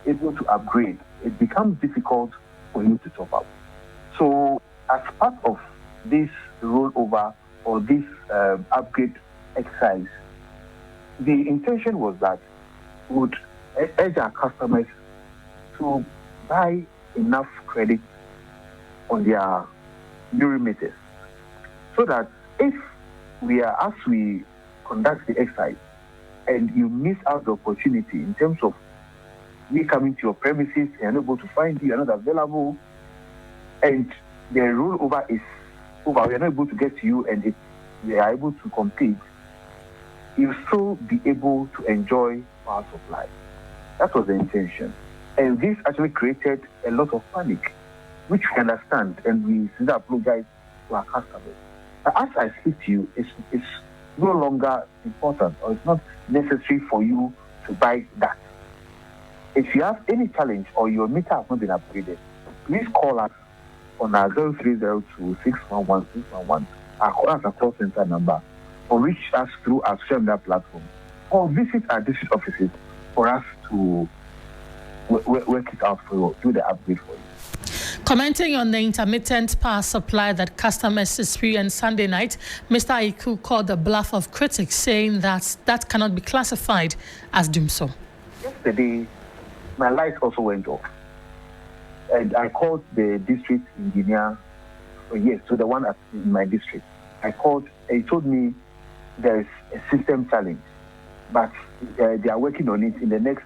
able to upgrade, it becomes difficult for you to top up. So, as part of this rollover or this upgrade exercise, the intention was that we would urge our customers to buy enough credit on their Nuri meters so that if as we conduct the exercise and you miss out the opportunity in terms of we coming to your premises and unable to find you, are not available, and the rollover is over, we are not able to get to you and we are able to complete, you'll still be able to enjoy power supply. That was the intention. And this actually created a lot of panic, which we understand, and we sincerely apologize to our customers. But as I speak to you, it's no longer important, or it's not necessary for you to buy that. If you have any challenge or your meter has not been upgraded, please call us on our 0302 611 611, our call center number, or reach us through our social media platform, or visit our district offices for us to work it out for you, do the upgrade for you. Commenting on the intermittent power supply that customers experienced Sunday night, Mr. Aiku called the bluff of critics, saying that cannot be classified as doom so. Yesterday, my light also went off. And I called the district engineer, so the one in my district. I called, and he told me there is a system challenge, but they are working on it in the next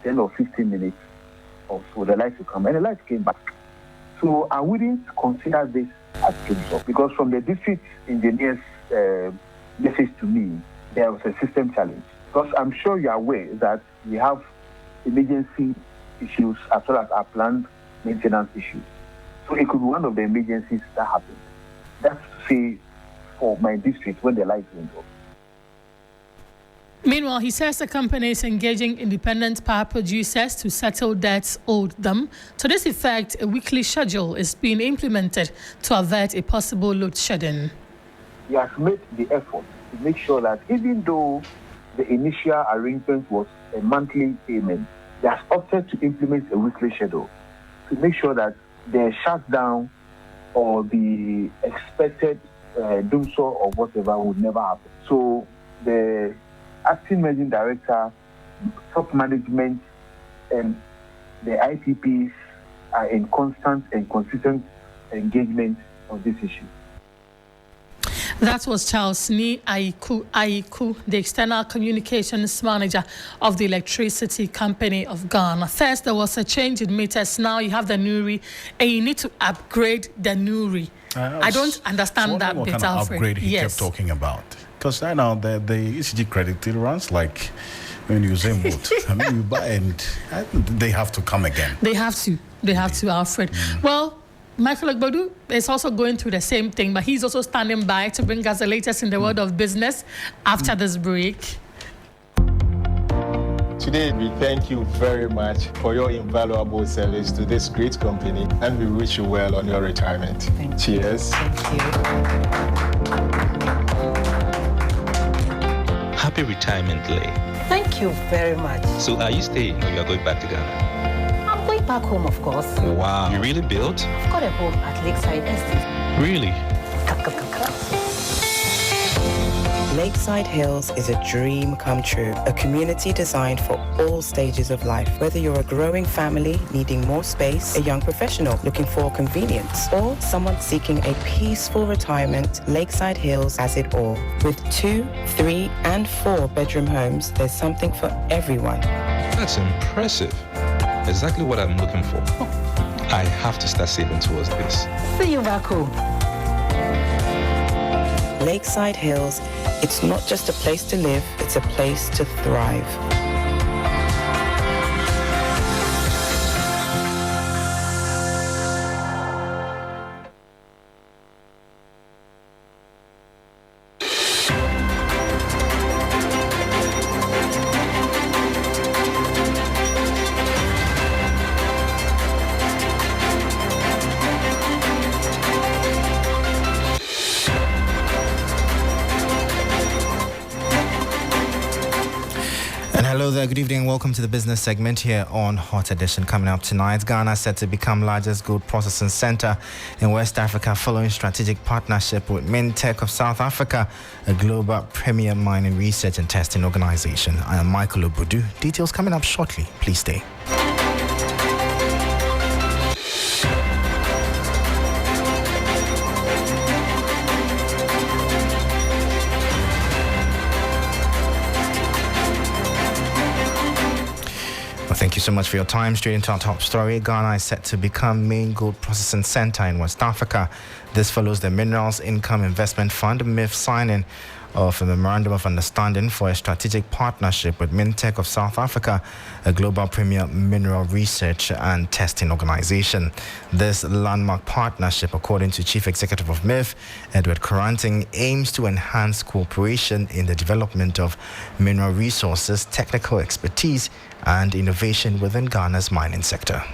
10 or 15 minutes or so. The lights will come, and the lights came back. So I wouldn't consider this as doom so, because from the district engineer's message to me, there was a system challenge. Because I'm sure you are aware that we have emergency issues as well as our planned maintenance issues. So it could be one of the emergencies that happened. That's to say, for my district, when the lights went off. Meanwhile, he says the company is engaging independent power producers to settle debts owed them. To this effect, a weekly schedule is being implemented to avert a possible load shedding. He has made the effort to make sure that even though the initial arrangement was a monthly payment, they have opted to implement a weekly schedule to make sure that the shutdown or the expected doom so or whatever would never happen. So the acting managing director, top management, and the IPPs are in constant and consistent engagement on this issue. That was Charles Ni Aiku, the external communications manager of the Electricity Company of Ghana. First, there was a change in meters. Now you have the Nuri, and you need to upgrade the Nuri. I don't understand that bit, Alfred. What kind of upgrade he kept talking about? Because right now the ECG credit, it runs like when you use a boat. I mean, you buy and they have to come again. They have to, Alfred. Well, Michael Ogbodu is also going through the same thing, but he's also standing by to bring us the latest in the world of business after this break. Today, we thank you very much for your invaluable service to this great company, and we wish you well on your retirement. Cheers. Thank you. Happy retirement, Lay. Thank you very much. So are you staying or you are going back to Ghana? I'm going back home, of course. Wow. You really built? I've got a home at Lakeside Estate. Really? Lakeside Hills is a dream come true, a community designed for all stages of life. Whether you're a growing family needing more space, a young professional looking for convenience, or someone seeking a peaceful retirement, Lakeside Hills has it all. With 2, 3, and 4 bedroom homes, there's something for everyone. That's impressive. Exactly what I'm looking for. I have to start saving towards this. See you back home. Lakeside Hills, it's not just a place to live, it's a place to thrive. Hello there, good evening. Welcome to the business segment here on Hot Edition. Coming up tonight, Ghana set to become largest gold processing center in West Africa following strategic partnership with Mintech of South Africa, a global premier mining research and testing organization. I am Michael Obudu. Details coming up shortly. Please stay. Thank you so much for your time. Straight into our top story. Ghana is set to become main gold processing center in West Africa. This follows the Minerals Income Investment Fund, MIF, signing of a memorandum of understanding for a strategic partnership with Mintech of South Africa, a global premier mineral research and testing organization. This landmark partnership, according to Chief Executive of MIF, Edward Coranting, aims to enhance cooperation in the development of mineral resources, technical expertise, and innovation within Ghana's mining sector.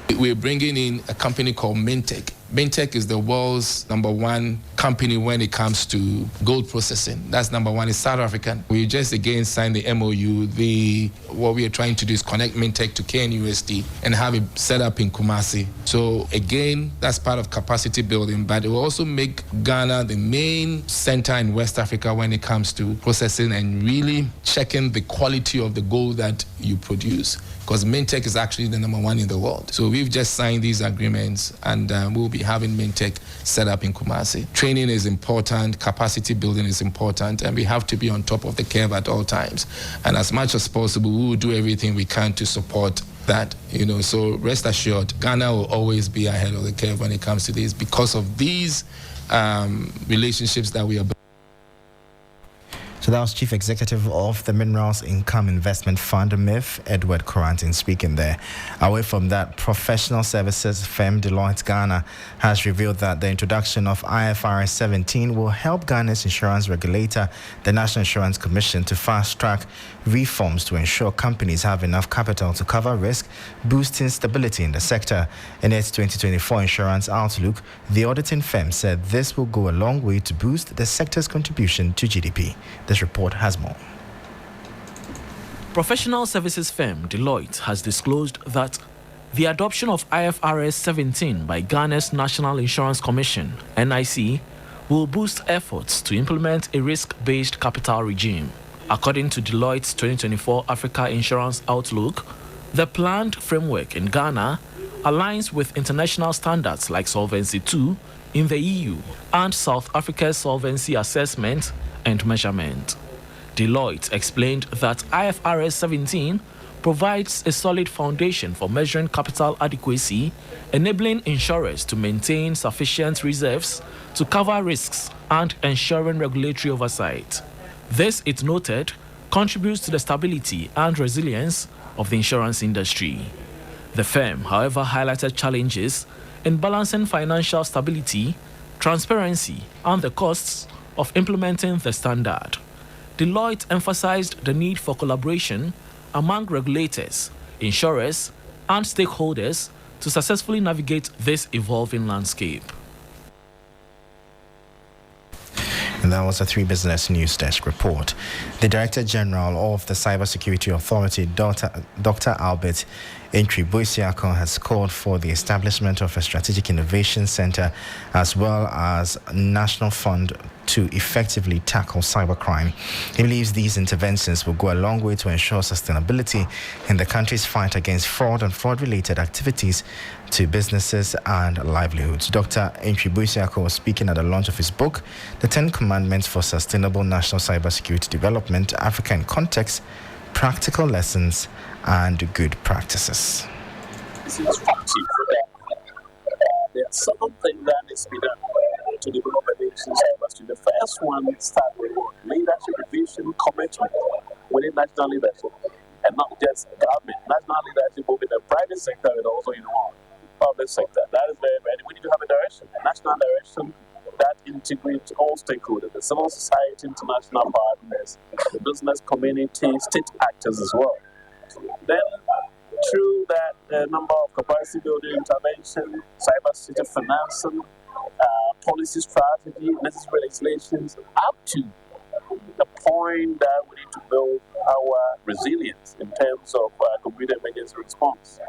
We're bringing in a company called Mintech. Mintech is the world's #1 company when it comes to gold processing. That's #1. It's South African. We just again signed the MOU. What we are trying to do is connect Mintech to KNUST and have it set up in Kumasi. So again, that's part of capacity building, but it will also make Ghana the main center in West Africa when it comes to processing and really checking the quality of the gold that you produce, because Mintech is actually the #1 in the world. So we've just signed these agreements, and we'll be having Mintech set up in Kumasi. Training is important, capacity building is important, and we have to be on top of the curve at all times. And as much as possible, we will do everything we can to support that, so rest assured, Ghana will always be ahead of the curve when it comes to this because of these relationships that we are building. So that was Chief Executive of the Minerals Income Investment Fund, MIF, Edward Corantin, speaking there. Away from that, professional services firm Deloitte Ghana has revealed that the introduction of IFRS 17 will help Ghana's insurance regulator, the National Insurance Commission, to fast-track reforms to ensure companies have enough capital to cover risk, boosting stability in the sector. In its 2024 insurance outlook, the auditing firm said this will go a long way to boost the sector's contribution to GDP. This report has more. Professional services firm Deloitte has disclosed that the adoption of IFRS 17 by Ghana's National Insurance Commission, NIC, will boost efforts to implement a risk-based capital regime. According to Deloitte's 2024 Africa Insurance Outlook, the planned framework in Ghana aligns with international standards like Solvency II in the EU and South Africa's Solvency Assessment and Measurement. Deloitte explained that IFRS 17 provides a solid foundation for measuring capital adequacy, enabling insurers to maintain sufficient reserves to cover risks and ensuring regulatory oversight. This, it noted, contributes to the stability and resilience of the insurance industry. The firm, however, highlighted challenges in balancing financial stability, transparency, and the costs of implementing the standard. Deloitte emphasized the need for collaboration among regulators, insurers, and stakeholders to successfully navigate this evolving landscape. And that was a 3 Business News Desk report. The Director General of the Cybersecurity Authority, Dr. Albert Entry-Boisiako, has called for the establishment of a strategic innovation center as well as a national fund to effectively tackle cybercrime. He believes these interventions will go a long way to ensure sustainability in the country's fight against fraud and fraud-related activities to businesses and livelihoods. Dr. Entry-Boisiako was speaking at the launch of his book, The 10 Commandments for Sustainable National Cybersecurity Development, Africa in Context, Practical Lessons and Good Practices. This is effective. There's something that needs to be done to develop a nation's cybersecurity. The first one starts with leadership, vision, commitment within national leadership, and not just government. National leadership both in the private sector and also in the public sector. That is very, very. We need to have a direction, a national direction that integrates all stakeholders, the civil society, international partners, the business community, state actors as well. Then, through that, the number of capacity building intervention, cybersecurity financing, policy strategy, necessary legislations, up to the point that we need to build our resilience in terms of computer emergency response,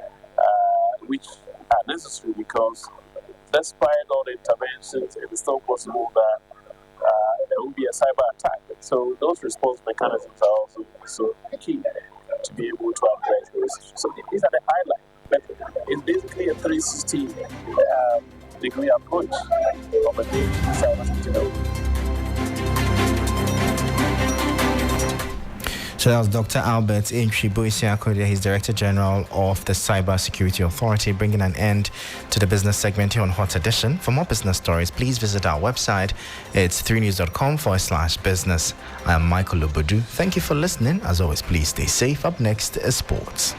which are necessary because despite all the interventions, it is still possible that there will be a cyber attack. So those response mechanisms are also so key to be able to address those issues. So these are the highlights. But it's basically a 360 degree approach of a day cybersecurity. So that was Dr. Albert Entry-Boisiako. He's Director General of the Cybersecurity Authority, bringing an end to the business segment here on Hot Edition. For more business stories, please visit our website. It's 3news.com/business. I am Michael Lobodu. Thank you for listening. As always, please stay safe. Up next is sports.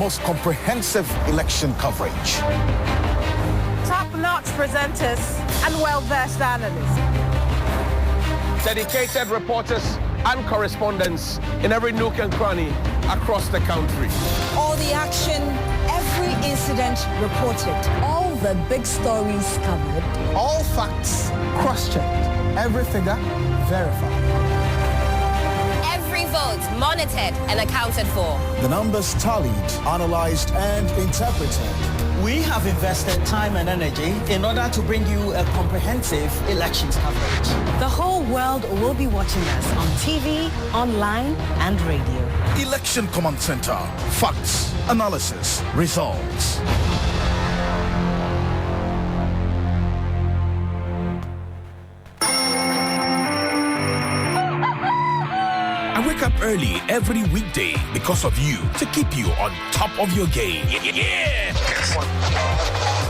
most comprehensive election coverage. Top-notch presenters and well-versed analysts. Dedicated reporters and correspondents in every nook and cranny across the country. All the action, every incident reported. All the big stories covered. All facts cross-checked. Every figure verified. Every vote monitored and accounted for. The numbers tallied, analyzed, and interpreted. We have invested time and energy in order to bring you a comprehensive elections coverage. The whole world will be watching us on TV, online, and radio. Election Command Center. Facts, analysis, results. I wake up early every weekday because of you, to keep you on top of your game. Yeah!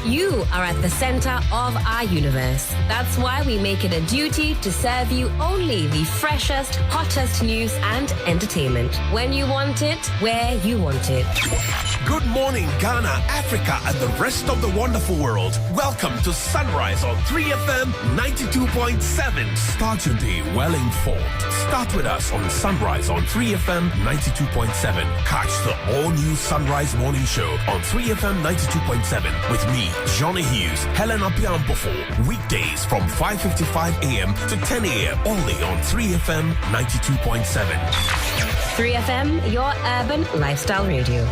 You are at the center of our universe. That's why we make it a duty to serve you only the freshest, hottest news and entertainment. When you want it, where you want it. Good morning, Ghana, Africa, and the rest of the wonderful world. Welcome to Sunrise on 3FM 92.7. Start your day well informed. Start with us on Sunrise on 3FM 92.7. Catch the all-new Sunrise Morning Show on 3FM 92.7 with me, Johnny Hughes, Helena Piampofo. Weekdays from 5:55 a.m. to 10 a.m. only on 3FM 92.7. 3FM, your urban lifestyle radio.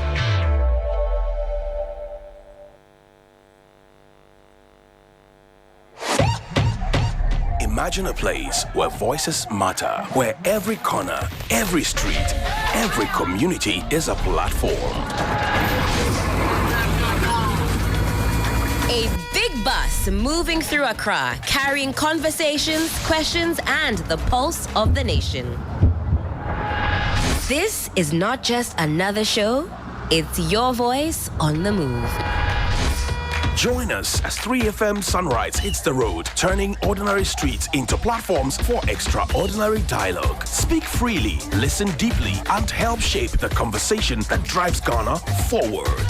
Imagine a place where voices matter, where every corner, every street, every community is a platform. A big bus moving through Accra, carrying conversations, questions, and the pulse of the nation. This is not just another show, it's your voice on the move. Join us as 3FM Sunrise hits the road, turning ordinary streets into platforms for extraordinary dialogue. Speak freely, listen deeply, and help shape the conversation that drives Ghana forward.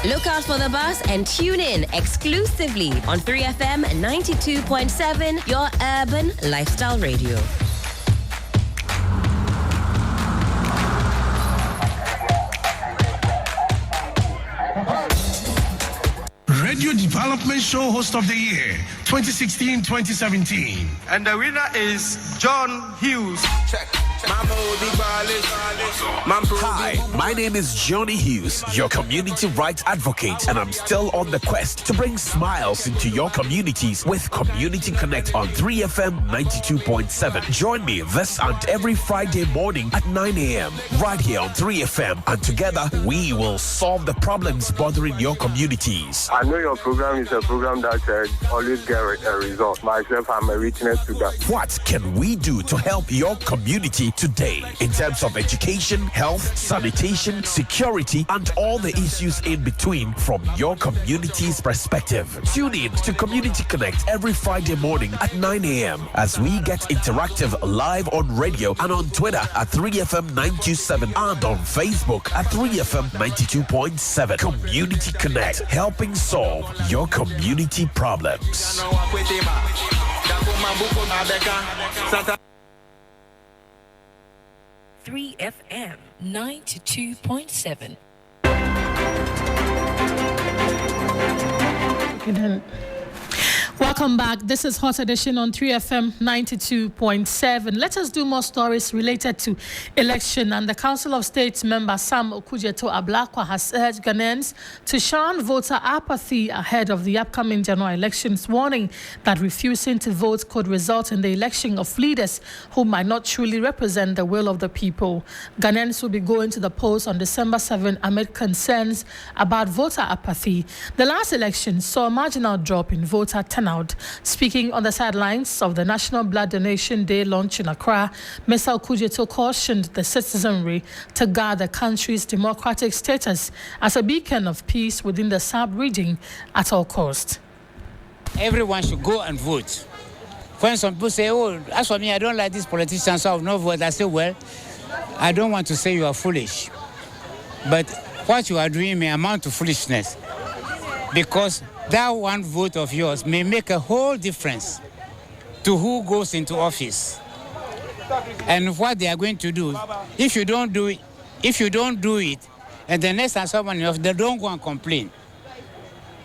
Look out for the bus and tune in exclusively on 3FM 92.7, your urban lifestyle radio. Radio Development Show Host of the Year, 2016-2017. And the winner is John Hughes. Check. Hi, my name is Johnny Hughes, your community rights advocate, and I'm still on the quest to bring smiles into your communities with Community Connect on 3FM 92.7. Join me this and every Friday morning at 9 a.m. right here on 3FM, and together we will solve the problems bothering your communities. I know your program is a program that always get a result. Myself, I'm a witness to that. What can we do to help your community today in terms of education, health, sanitation, security, and all the issues in between from your community's perspective? Tune in to Community Connect every Friday morning at 9 a.m. as we get interactive live on radio and on Twitter at 3FM 927 and on Facebook at 3FM 92.7. Community Connect, helping solve your community problems. 3FM 92.7. Welcome back. This is Hot Edition on 3FM 92.7. Let us do more stories related to election. And the Council of State member Sam Okujeto-Ablakwa has urged Ghanaians to shun voter apathy ahead of the upcoming general elections, warning that refusing to vote could result in the election of leaders who might not truly represent the will of the people. Ghanaians will be going to the polls on December 7 amid concerns about voter apathy. The last election saw a marginal drop in voter turnout. Speaking on the sidelines of the National Blood Donation Day launch in Accra, Mr. Okujeto cautioned the citizenry to guard the country's democratic status as a beacon of peace within the sub-region at all costs. Everyone should go and vote. When some people say, oh, as for me, I don't like this politician, so I will not vote, I say, well, I don't want to say you are foolish. But what you are doing may amount to foolishness, because that one vote of yours may make a whole difference to who goes into office and what they are going to do. If you don't do it, and the next time someone else, they don't go and complain,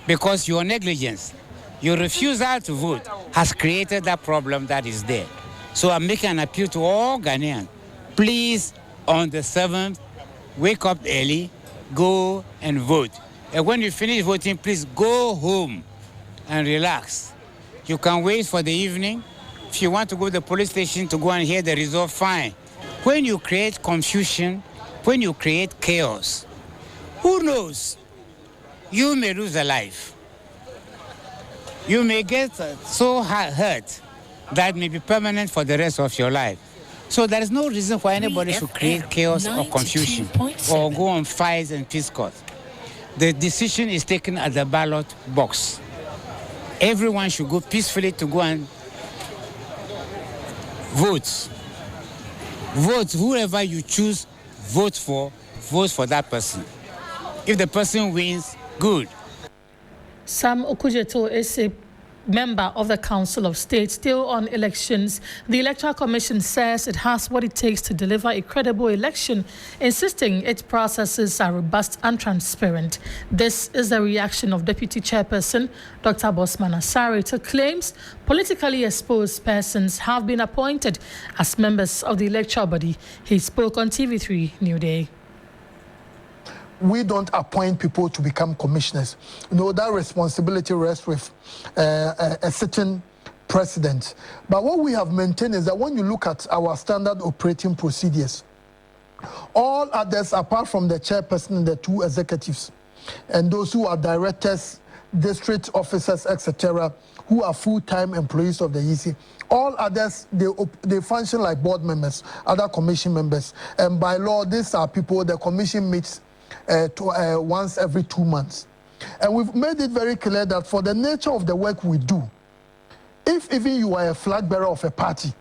because your negligence, your refusal to vote has created that problem that is there. So I'm making an appeal to all Ghanaians. Please, on the 7th, wake up early, go and vote. And when you finish voting, please go home and relax. You can wait for the evening. If you want to go to the police station to go and hear the result, fine. When you create confusion, when you create chaos, who knows? You may lose a life. You may get so hurt that may be permanent for the rest of your life. So there is no reason why anybody should create chaos or confusion or go on fights and peace courts. The decision is taken at the ballot box. Everyone should go peacefully to go and vote. Vote whoever you choose, vote for that person. If the person wins, good. Sam Okujeto is a member of the Council of State. Still on elections, the Electoral Commission says it has what it takes to deliver a credible election, insisting its processes are robust and transparent. This is the reaction of Deputy Chairperson Dr. Bosman Asare to claims politically exposed persons have been appointed as members of the electoral body. He spoke on TV3 New Day. We don't appoint people to become commissioners. No, that responsibility rests with a certain president. But what we have maintained is that when you look at our standard operating procedures, all others, apart from the chairperson and the two executives, and those who are directors, district officers, etc., who are full-time employees of the EC, all others, they function like board members, other commission members. And by law, these are people the commission meets once every 2 months. And we've made it very clear that for the nature of the work we do, if even you are a flag bearer of a party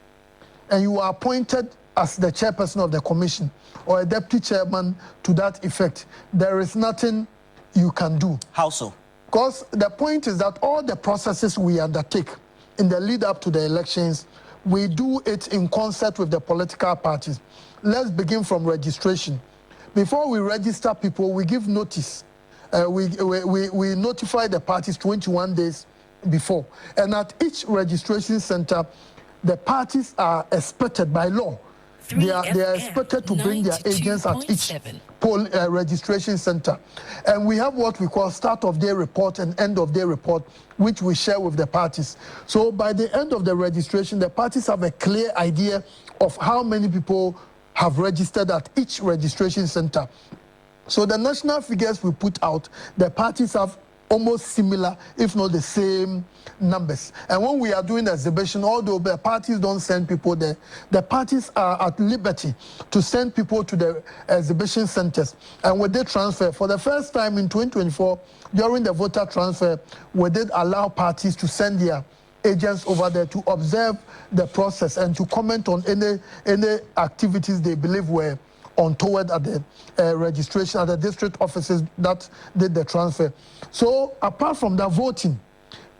and you are appointed as the chairperson of the commission or a deputy chairman to that effect, there is nothing you can do. How so? Because the point is that all the processes we undertake in the lead up to the elections, we do it in concert with the political parties. Let's begin from registration. Before we register people, we give notice. We notify the parties 21 days before. And at each registration center, the parties are expected by law. They are expected to bring their agents at each poll registration center. And we have what we call start of day report and end of day report, which we share with the parties. So by the end of the registration, the parties have a clear idea of how many people have registered at each registration center. So the national figures we put out, the parties have almost similar, if not the same numbers. And when we are doing the exhibition, although the parties don't send people there, the parties are at liberty to send people to the exhibition centers. And we did transfer. For the first time in 2024, during the voter transfer, we did allow parties to send their agents over there to observe the process and to comment on any activities they believe were untoward at the registration at the district offices that did the transfer. So apart from the voting,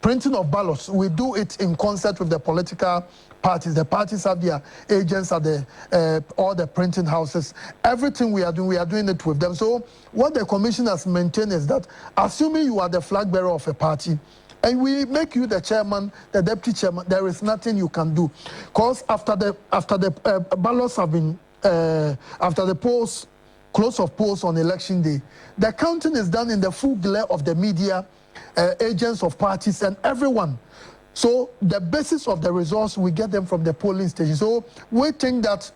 printing of ballots, we do it in concert with the political parties. The parties have their agents at the all the printing houses. Everything we are doing it with them. So what the commission has maintained is that assuming you are the flag bearer of a party, and we make you the chairman, the deputy chairman, there is nothing you can do. Because after the ballots have been, after the polls, close of polls on election day, the counting is done in the full glare of the media, agents of parties and everyone. So the basis of the results, we get them from the polling station. So we think that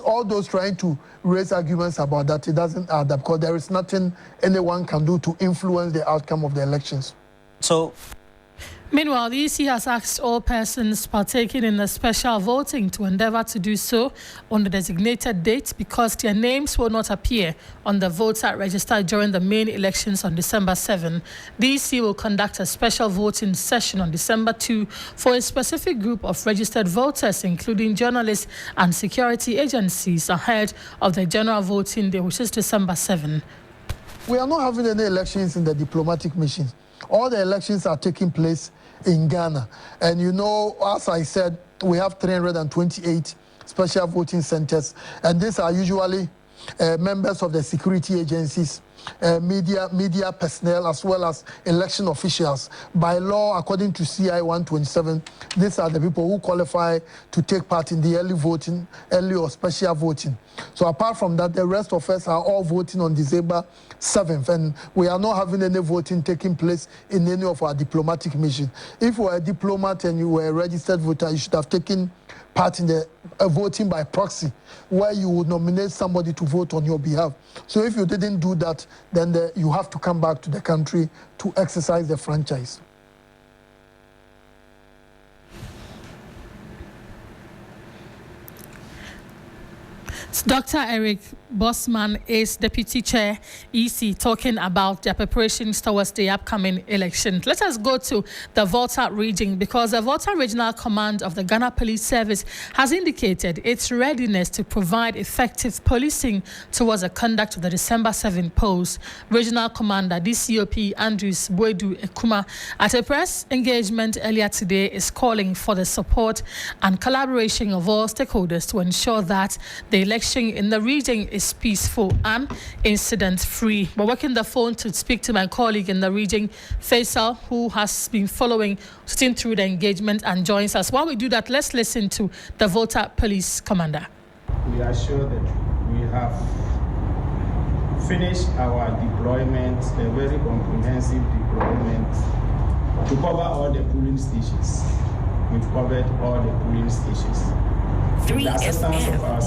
all those trying to raise arguments about that, it doesn't add up because there is nothing anyone can do to influence the outcome of the elections. So, meanwhile, the EC has asked all persons partaking in the special voting to endeavor to do so on the designated date because their names will not appear on the voter register during the main elections on December 7. The EC will conduct a special voting session on December 2 for a specific group of registered voters, including journalists and security agencies, ahead of the general voting day, which is December 7. We are not having any elections in the diplomatic missions. All the elections are taking place in Ghana. And you know, as I said, we have 328 special voting centers, and these are usually members of the security agencies, media personnel, as well as election officials. By law, according to CI 127, these are the people who qualify to take part in the early or special voting. So apart from that, the rest of us are all voting on December 7th, and we are not having any voting taking place in any of our diplomatic missions. If you were a diplomat and you were a registered voter, you should have taken part in the voting by proxy, where you would nominate somebody to vote on your behalf. So if you didn't do that, then you have to come back to the country to exercise the franchise. Dr. Eric Bosman is Deputy Chair EC, talking about their preparations towards the upcoming election. Let us go to the Volta region, because the Volta Regional Command of the Ghana Police Service has indicated its readiness to provide effective policing towards the conduct of the December 7 polls. Regional Commander DCOP Andrews Boedu Ekuma, at a press engagement earlier today, is calling for the support and collaboration of all stakeholders to ensure that the election in the region is peaceful and incident-free. We're working the phone to speak to my colleague in the region, Faisal, who has been sitting through the engagement and joins us. While we do that, let's listen to the Volta Police Commander. We are sure that we have finished our deployment, a very comprehensive deployment, to cover all the polling stations. We've covered all the polling stations. 3FM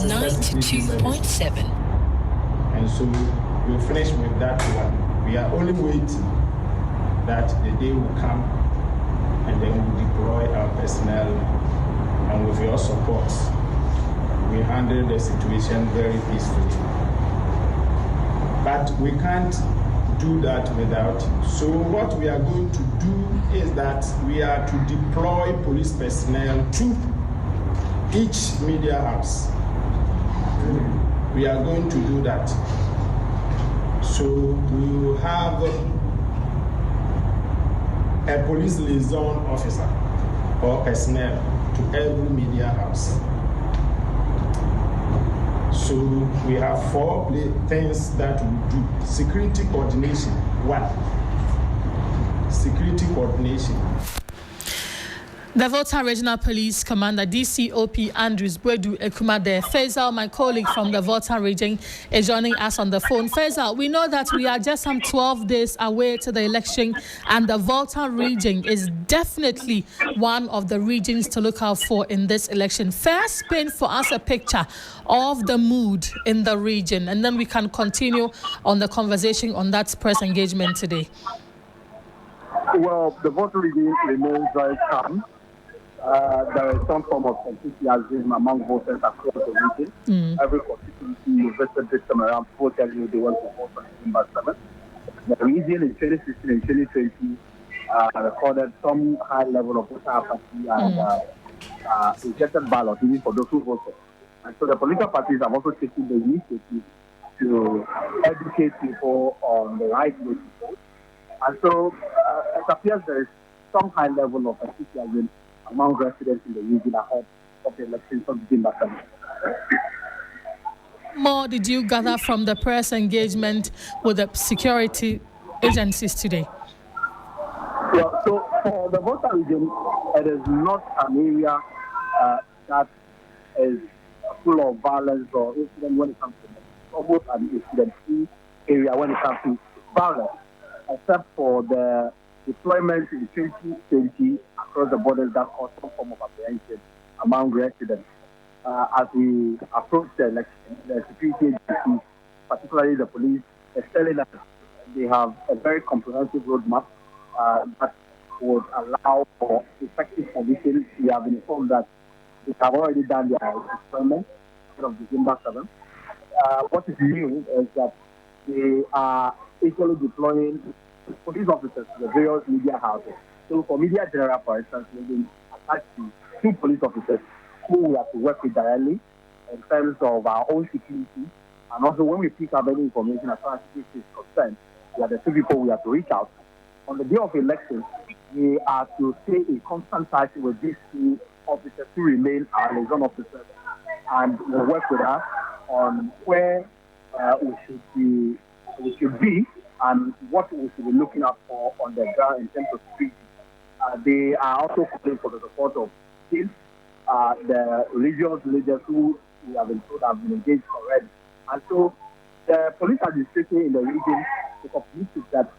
92.7. And so we'll finish with that one. We are only waiting that the day will come, and then we'll deploy our personnel, and with your support, we handle the situation very peacefully. But we can't do that without you. So what we are going to do is that we are to deploy police personnel to each media house. We are going to do that. So we will have a police liaison officer or personnel to every media house. So we have 4 things that we do. Security coordination, 1. Security coordination. The Volta Regional Police Commander DCOP Andrews Boedu Ekuma there. Faisal, my colleague from the Volta region, is joining us on the phone. Faisal, we know that we are just some 12 days away to the election, and the Volta region is definitely one of the regions to look out for in this election. First, paint for us a picture of the mood in the region, and then we can continue on the conversation on that press engagement today. Well, the Volta region remains very calm. There is some form of enthusiasm among voters across the region. Every constituency you visit this time around, people tell you they want to vote on December 7th. The region in 2016 and 2020 recorded some high level of voter apathy and rejected ballots, even for those who voted. And so the political parties have also taken the initiative to educate people on the right way to vote. And so it appears there is some high level of enthusiasm among residents in the region ahead of the elections of December 7th. More did you gather from the press engagement with the security agencies today? Well, so for the Volta region, it is not an area that is full of violence or incident when it comes to it. It's almost an incident-free area when it comes to violence, except for the deployment in 2020 across the borders that caused some form of apprehension among residents. As we approach the election, the security agencies, particularly the police, is telling us they have a very comprehensive roadmap that would allow for effective policing. We have been informed that they have already done their deployment of December 7th. What is new is that they are equally deploying police officers to the various media houses. So for Media General, for instance, we've been attached to 2 police officers who we have to work with directly in terms of our own security And also, when we pick up any information as far as this is concerned, we are the two people we have to reach out to. On the day of election, we are to stay in constant touch with these two officers who remain our liaison officers, and will work with us on where we should be and what we should be looking out for on the ground in terms of security. They are also calling for the support of chiefs, the religious leaders who we have been told have been engaged already. And so the police administration in the region is optimistic that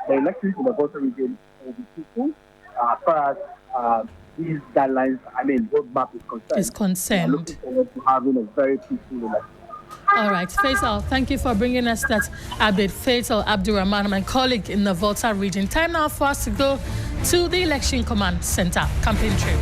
the elections in the Volta region will be peaceful as far as these guidelines, roadmap is concerned. We're looking forward to having a very peaceful election. All right, Faisal, thank you for bringing us that update. Faisal Abdurrahman, my colleague in the Volta region. Time now for us to go to the Election Command Center campaign trail.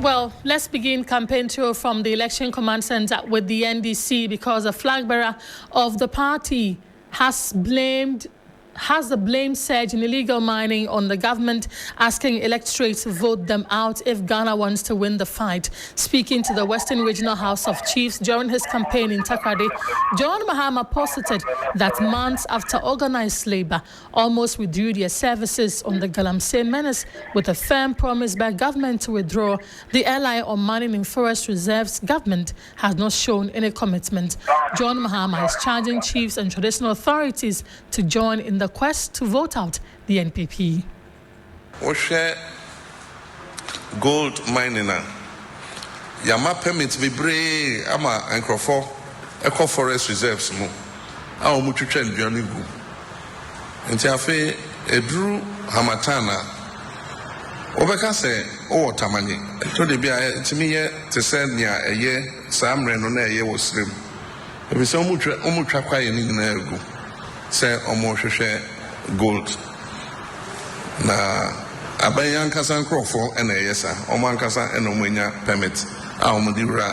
Well, let's begin campaign tour from the Election Command Center with the NDC, because the flag bearer of the party has the blame surge in illegal mining on the government, asking electorates to vote them out if Ghana wants to win the fight. Speaking to the Western Regional House of Chiefs during his campaign in Takoradi, John Mahama posited that months after organized labor almost withdrew their services on the Galamsey menace, with a firm promise by government to withdraw, the ally on mining in forest reserves, government has not shown any commitment. John Mahama is charging chiefs and traditional authorities to join in the quest to vote out the NPP. We share gold mining. Yama permits be brave. Ama Akrofi, Eco Forest Reserves. Mo, our mutual journey go. Nti afe edru hamatana. Obeka se o tamani. To de bia ntimi ye te se nia eye samre no na eye wo srem. Ebi se omutwa kwaye ni na egu. Se omo hwehwe gold na abayan kasa Akrofi ena yesa omo ankasa ena omanya permit a omo di wura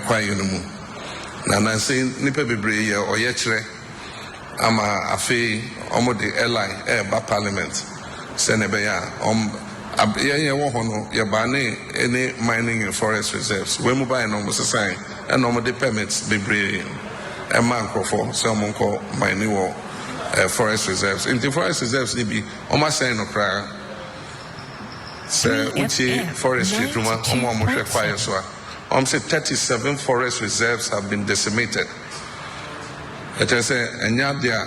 kwaye no mu na nanse nipa bebre ye oye kire ama afi omo de airline ba parliament se ne be ya ye wo hono ye ba ne any mining in forest reserves we mu buy no mo sign ena omo de permits bebre Emma Akrofi so omo ko mining wo forest reserves. In the forest reserves, they be almost saying no prayer. So, which forestry to my say 37 forest reserves have been decimated. It is a Nyadia,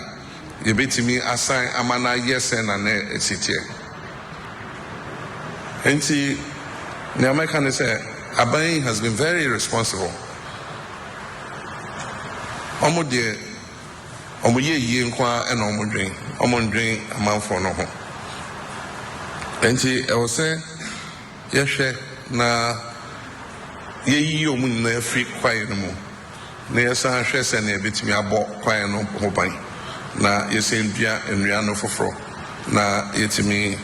you beat me assign Amana yes and a city. And see, the American say Agyemang has been very responsible. Omodie omoye yi nkwa na omodwen amanfo no ho enti e wo se ye hwe na ye yi omun na afri kwae no mu na ye san hwe se na ebetimi abo kwae no ho ban na ye se ndua enua no foforo na yetimi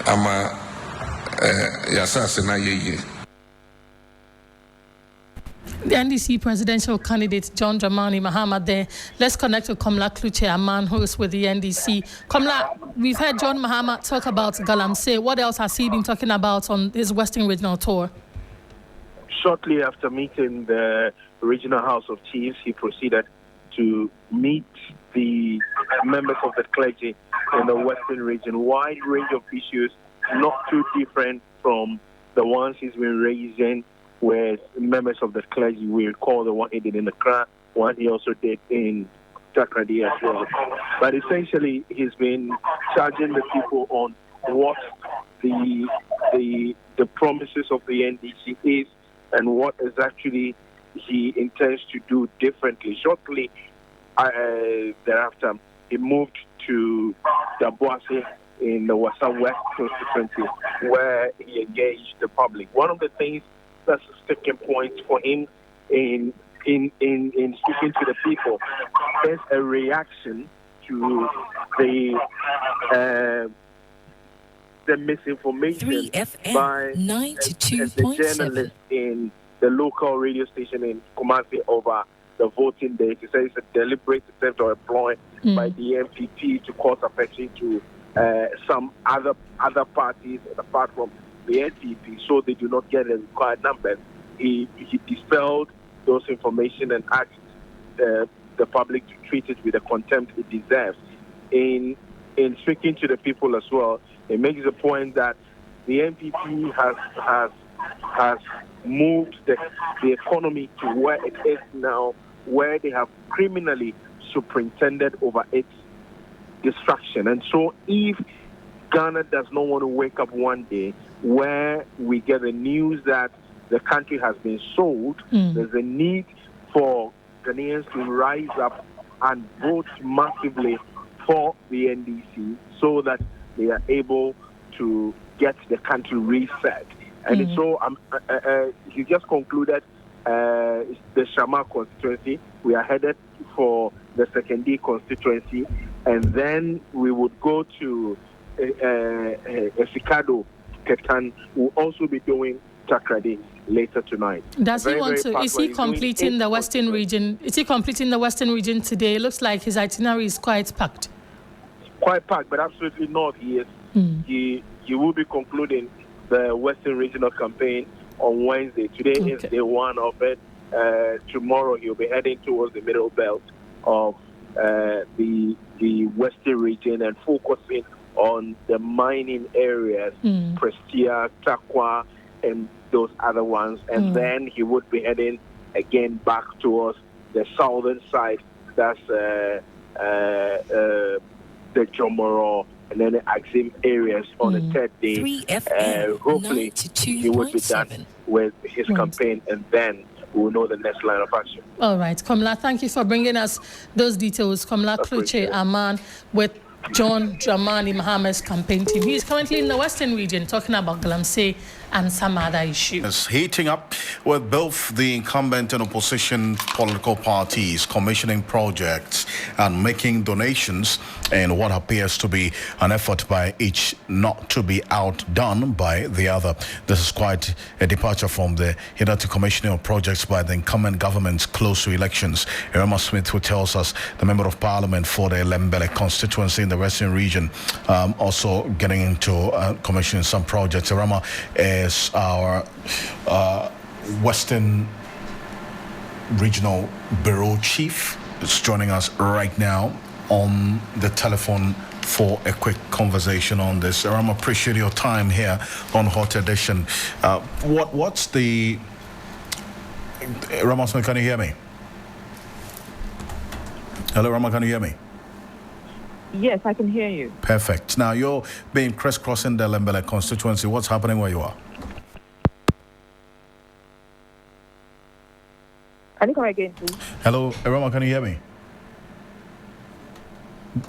ama ya sase na ye yi. The NDC presidential candidate John Dramani Mahama there. Let's connect to Komla Kluche, a man who is with the NDC. Komla, we've heard John Mahama talk about Galamsey. What else has he been talking about on his Western Regional tour? Shortly after meeting the Regional House of Chiefs, he proceeded to meet the members of the clergy in the Western region. Wide range of issues, not too different from the ones he's been raising with members of the clergy. We recall the one he did in Accra, one he also did in Takoradi as well. But essentially, he's been charging the people on what the promises of the NDC is and what is actually he intends to do differently. Shortly thereafter, he moved to Daboase in the Wassa West constituency, where he engaged the public. One of the things that's a sticking point for him in speaking to the people is a reaction to the misinformation by the journalists in the local radio station in Ocansey over the voting day. He says it's a deliberate attempt or a ploy by the MPP to cause affection to some other parties apart from the NPP, so they do not get the required numbers. He dispelled those information and asked the public to treat it with the contempt it deserves. In speaking to the people as well, it makes the point that the NPP has moved the economy to where it is now, where they have criminally superintended over its destruction. And so if Ghana does not want to wake up one day where we get the news that the country has been sold, there's a need for Ghanaians to rise up and vote massively for the NDC so that they are able to get the country reset. And so he just concluded the Shama constituency. We are headed for the Secondary constituency, and then we would go to Esikado Ketan, who will also be doing Takrady later tonight. Does he want to? Is he completing the Western region? Is he completing the Western region today? It looks like his itinerary is quite packed. Quite packed, but absolutely not. He is. He will be concluding the Western regional campaign on Wednesday. Today is day one of it. Tomorrow he'll be heading towards the middle belt of the Western region and focusing on the mining areas, Prestia, Takwa, and those other ones. And then he would be heading again back towards the southern side. That's the Jomoro and then the Agyemang areas on the third day. Hopefully he would be done with his campaign, and then we will know the next line of action. All right, Komla, thank you for bringing us those details. Komla Kluche Aman with John Dramani Mohammed's campaign team. He is currently in the Western region talking about Galamsey and some other issues. It's heating up with both the incumbent and opposition political parties commissioning projects and making donations in what appears to be an effort by each not to be outdone by the other. This is quite a departure from the hitherto commissioning of projects by the incumbent governments close to elections. Irma Smith, who tells us the Member of Parliament for the Lembele constituency in the Western region, also getting into commissioning some projects. Irma is our Western Regional Bureau Chief. Is joining us right now on the telephone for a quick conversation on this. Ram, appreciate your time here on Hot Edition. What's the... Ramos, can you hear me? Hello, Rama, can you hear me? Yes, I can hear you. Perfect. Now, you're being crisscrossing the Lembele constituency. What's happening where you are? Can you come again, please? Hello, Rama, can you hear me?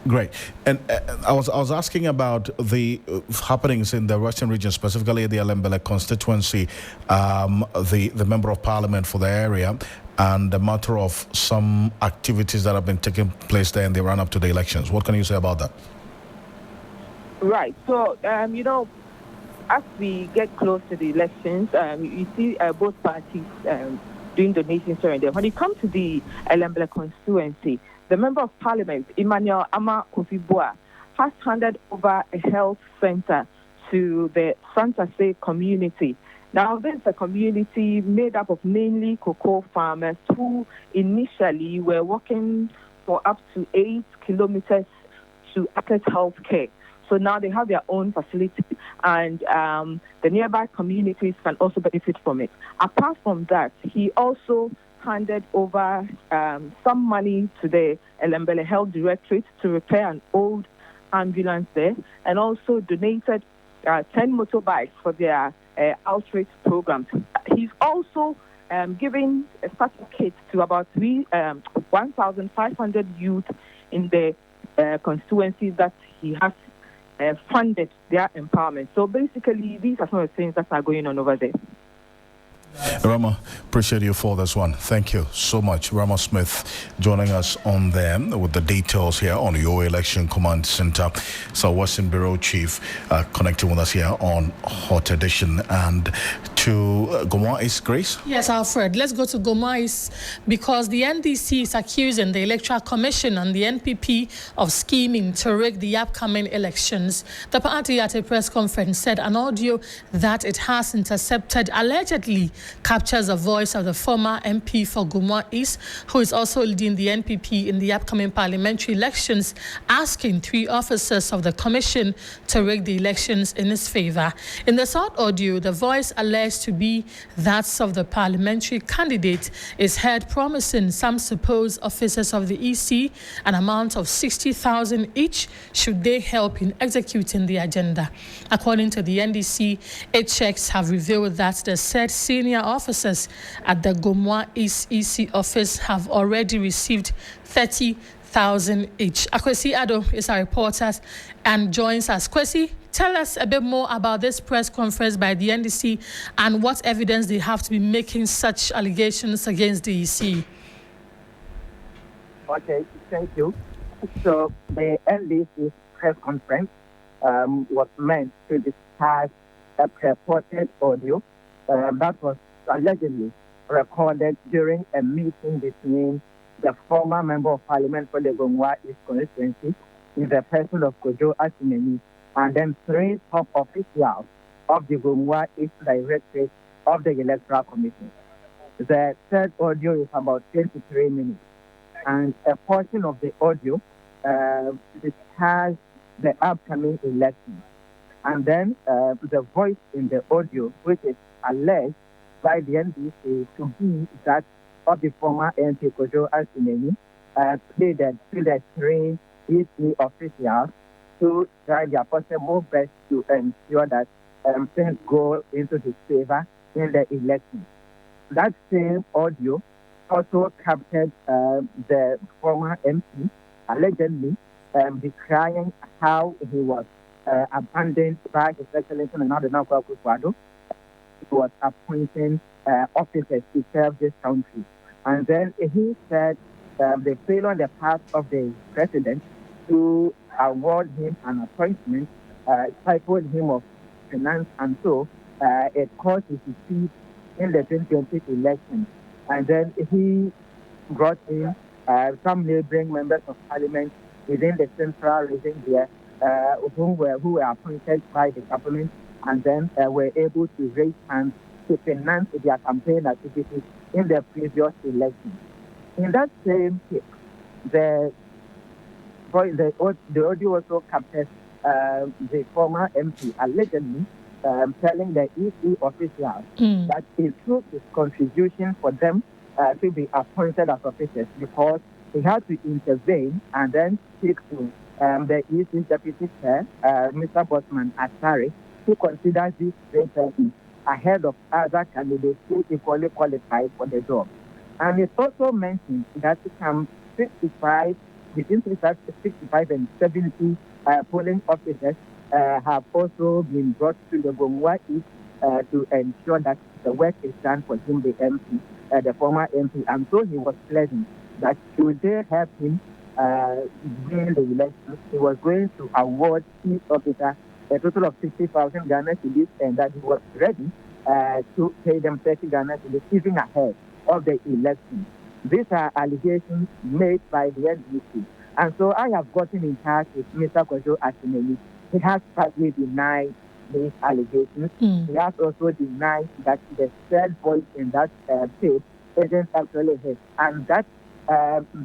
Great. And I was asking about the happenings in the Western region, specifically the Lembele constituency, the Member of Parliament for the area, and the matter of some activities that have been taking place there in the run-up to the elections. What can you say about that? Right. So, as we get close to the elections, you see both parties doing donations here and there. When it comes to the Lembele constituency, the Member of Parliament, Emmanuel Ama Kofi-Boa, has handed over a health center to the Santa Fe community. Now, this is a community made up of mainly cocoa farmers who initially were walking for up to 8 kilometers to access health care. So now they have their own facility, and the nearby communities can also benefit from it. Apart from that, he also handed over some money to the Lembele Health Directorate to repair an old ambulance there, and also donated 10 motorbikes for their outreach programs. He's also giving a starter kit to about 1,500 youth in the constituencies that he has funded their empowerment. So basically, these are some of the things that are going on over there. Rama, appreciate you for this one. Thank you so much. Rama Smith joining us on there with the details here on your election command center. So Western Bureau Chief connecting with us here on Hot Edition. And to Gomoa East, Grace? Yes, Alfred. Let's go to Gomoa East because the NDC is accusing the Electoral Commission and the NPP of scheming to rig the upcoming elections. The party at a press conference said an audio that it has intercepted allegedly captures the voice of the former MP for Gomoa East, who is also leading the NPP in the upcoming parliamentary elections, asking 3 officers of the commission to rig the elections in his favor. In the short audio, the voice alleged to be that of the parliamentary candidate is heard promising some supposed officers of the EC an amount of 60,000 each should they help in executing the agenda. According to the NDC, 8 checks have revealed that the said senior officers at the Gomoa East EC office have already received 30,000 each. Kwesi Addo is our reporter and joins us. Kwesi, tell us a bit more about this press conference by the NDC and what evidence they have to be making such allegations against the EC. Okay, thank you. So the NDC press conference was meant to discuss a purported audio that was allegedly recorded during a meeting between the former member of parliament for the Gomoa East constituency in the person of Kojo Agyemang and then 3 top officials of the Gomoa East Directorate of the Electoral Commission. The third audio is about 23 minutes, and a portion of the audio discusses the upcoming election. And then the voice in the audio, which is alleged by the NDC to be that of the former MP Kojo Agyemang, pleaded to the 3 EC officials to try their possible best to ensure that things go into his favor in the election. That same audio also captured the former MP allegedly decrying how he was abandoned by His Excellency Nana Akrofi. He was appointing officers to serve this country. And then he said they failed on the part of the president to award him an appointment, stifled him of finance, and so it caused his defeat in the 2020 election. And then he brought in some neighboring members of parliament within the central region here who were appointed by the government and then were able to raise funds to finance their campaign activities in the previous election. In that same case, the audio also captured the former MP allegedly telling the EC officials that it took his contribution for them to be appointed as officers because he had to intervene and then speak to the EC deputy chair, Mr. Bosman Atari, to consider these 3 persons ahead of other candidates who equally qualified for the job. And it also mentioned that some between 65 and 70 polling officers have also been brought to the Gomoa East to ensure that the work is done for him, the MP, the former MP. And so he was pleasant that should they help him win the election, he was going to award each officer a total of 60,000 Ghana cedis, and that he was ready to pay them 30 Ghana cedis even ahead of the election. These are allegations made by the NDC. And so I have gotten in touch with Mr. Kojo Agyemang. He has partly denied these allegations. He has also denied that the third voice in that tape isn't actually his, and that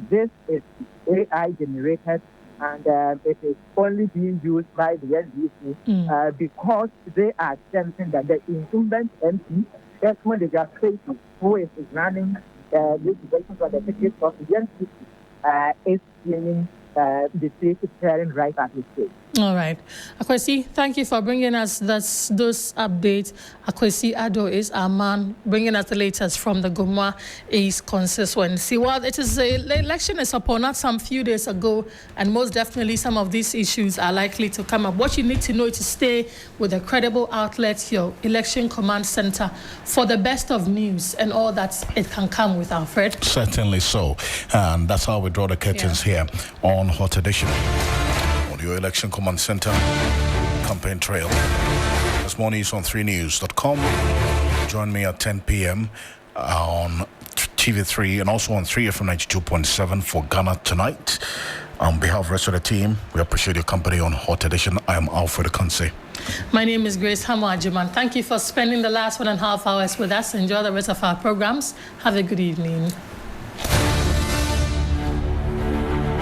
this is AI generated and it is only being used by the NDC because they are attempting that the incumbent MP, Desmond Degaspetu, who is running this election for the ticket of the NDC, is claiming the state preparing right at his state. All right. Akwesi, thank you for bringing us those updates. Akwesi Addo is our man bringing us the latest from the Gomoa East constituency. Well, the election is upon us some few days ago, and most definitely some of these issues are likely to come up. What you need to know is to stay with a credible outlet, your election command center, for the best of news and all that it can come with, Alfred. Certainly so. And that's how we draw the curtains here on Hot Edition. Your Election Command Center campaign trail. This morning is on 3news.com. join me at 10 p.m. On TV3 and also on 3FM 92.7 for Ghana Tonight. On behalf of the rest of the team, we appreciate your company on Hot Edition. I am Alfred Ocansey. My name is Grace Hammoah Agyemang. Thank you for spending the last 1.5 hours with us. Enjoy the rest of our programs. Have a good evening.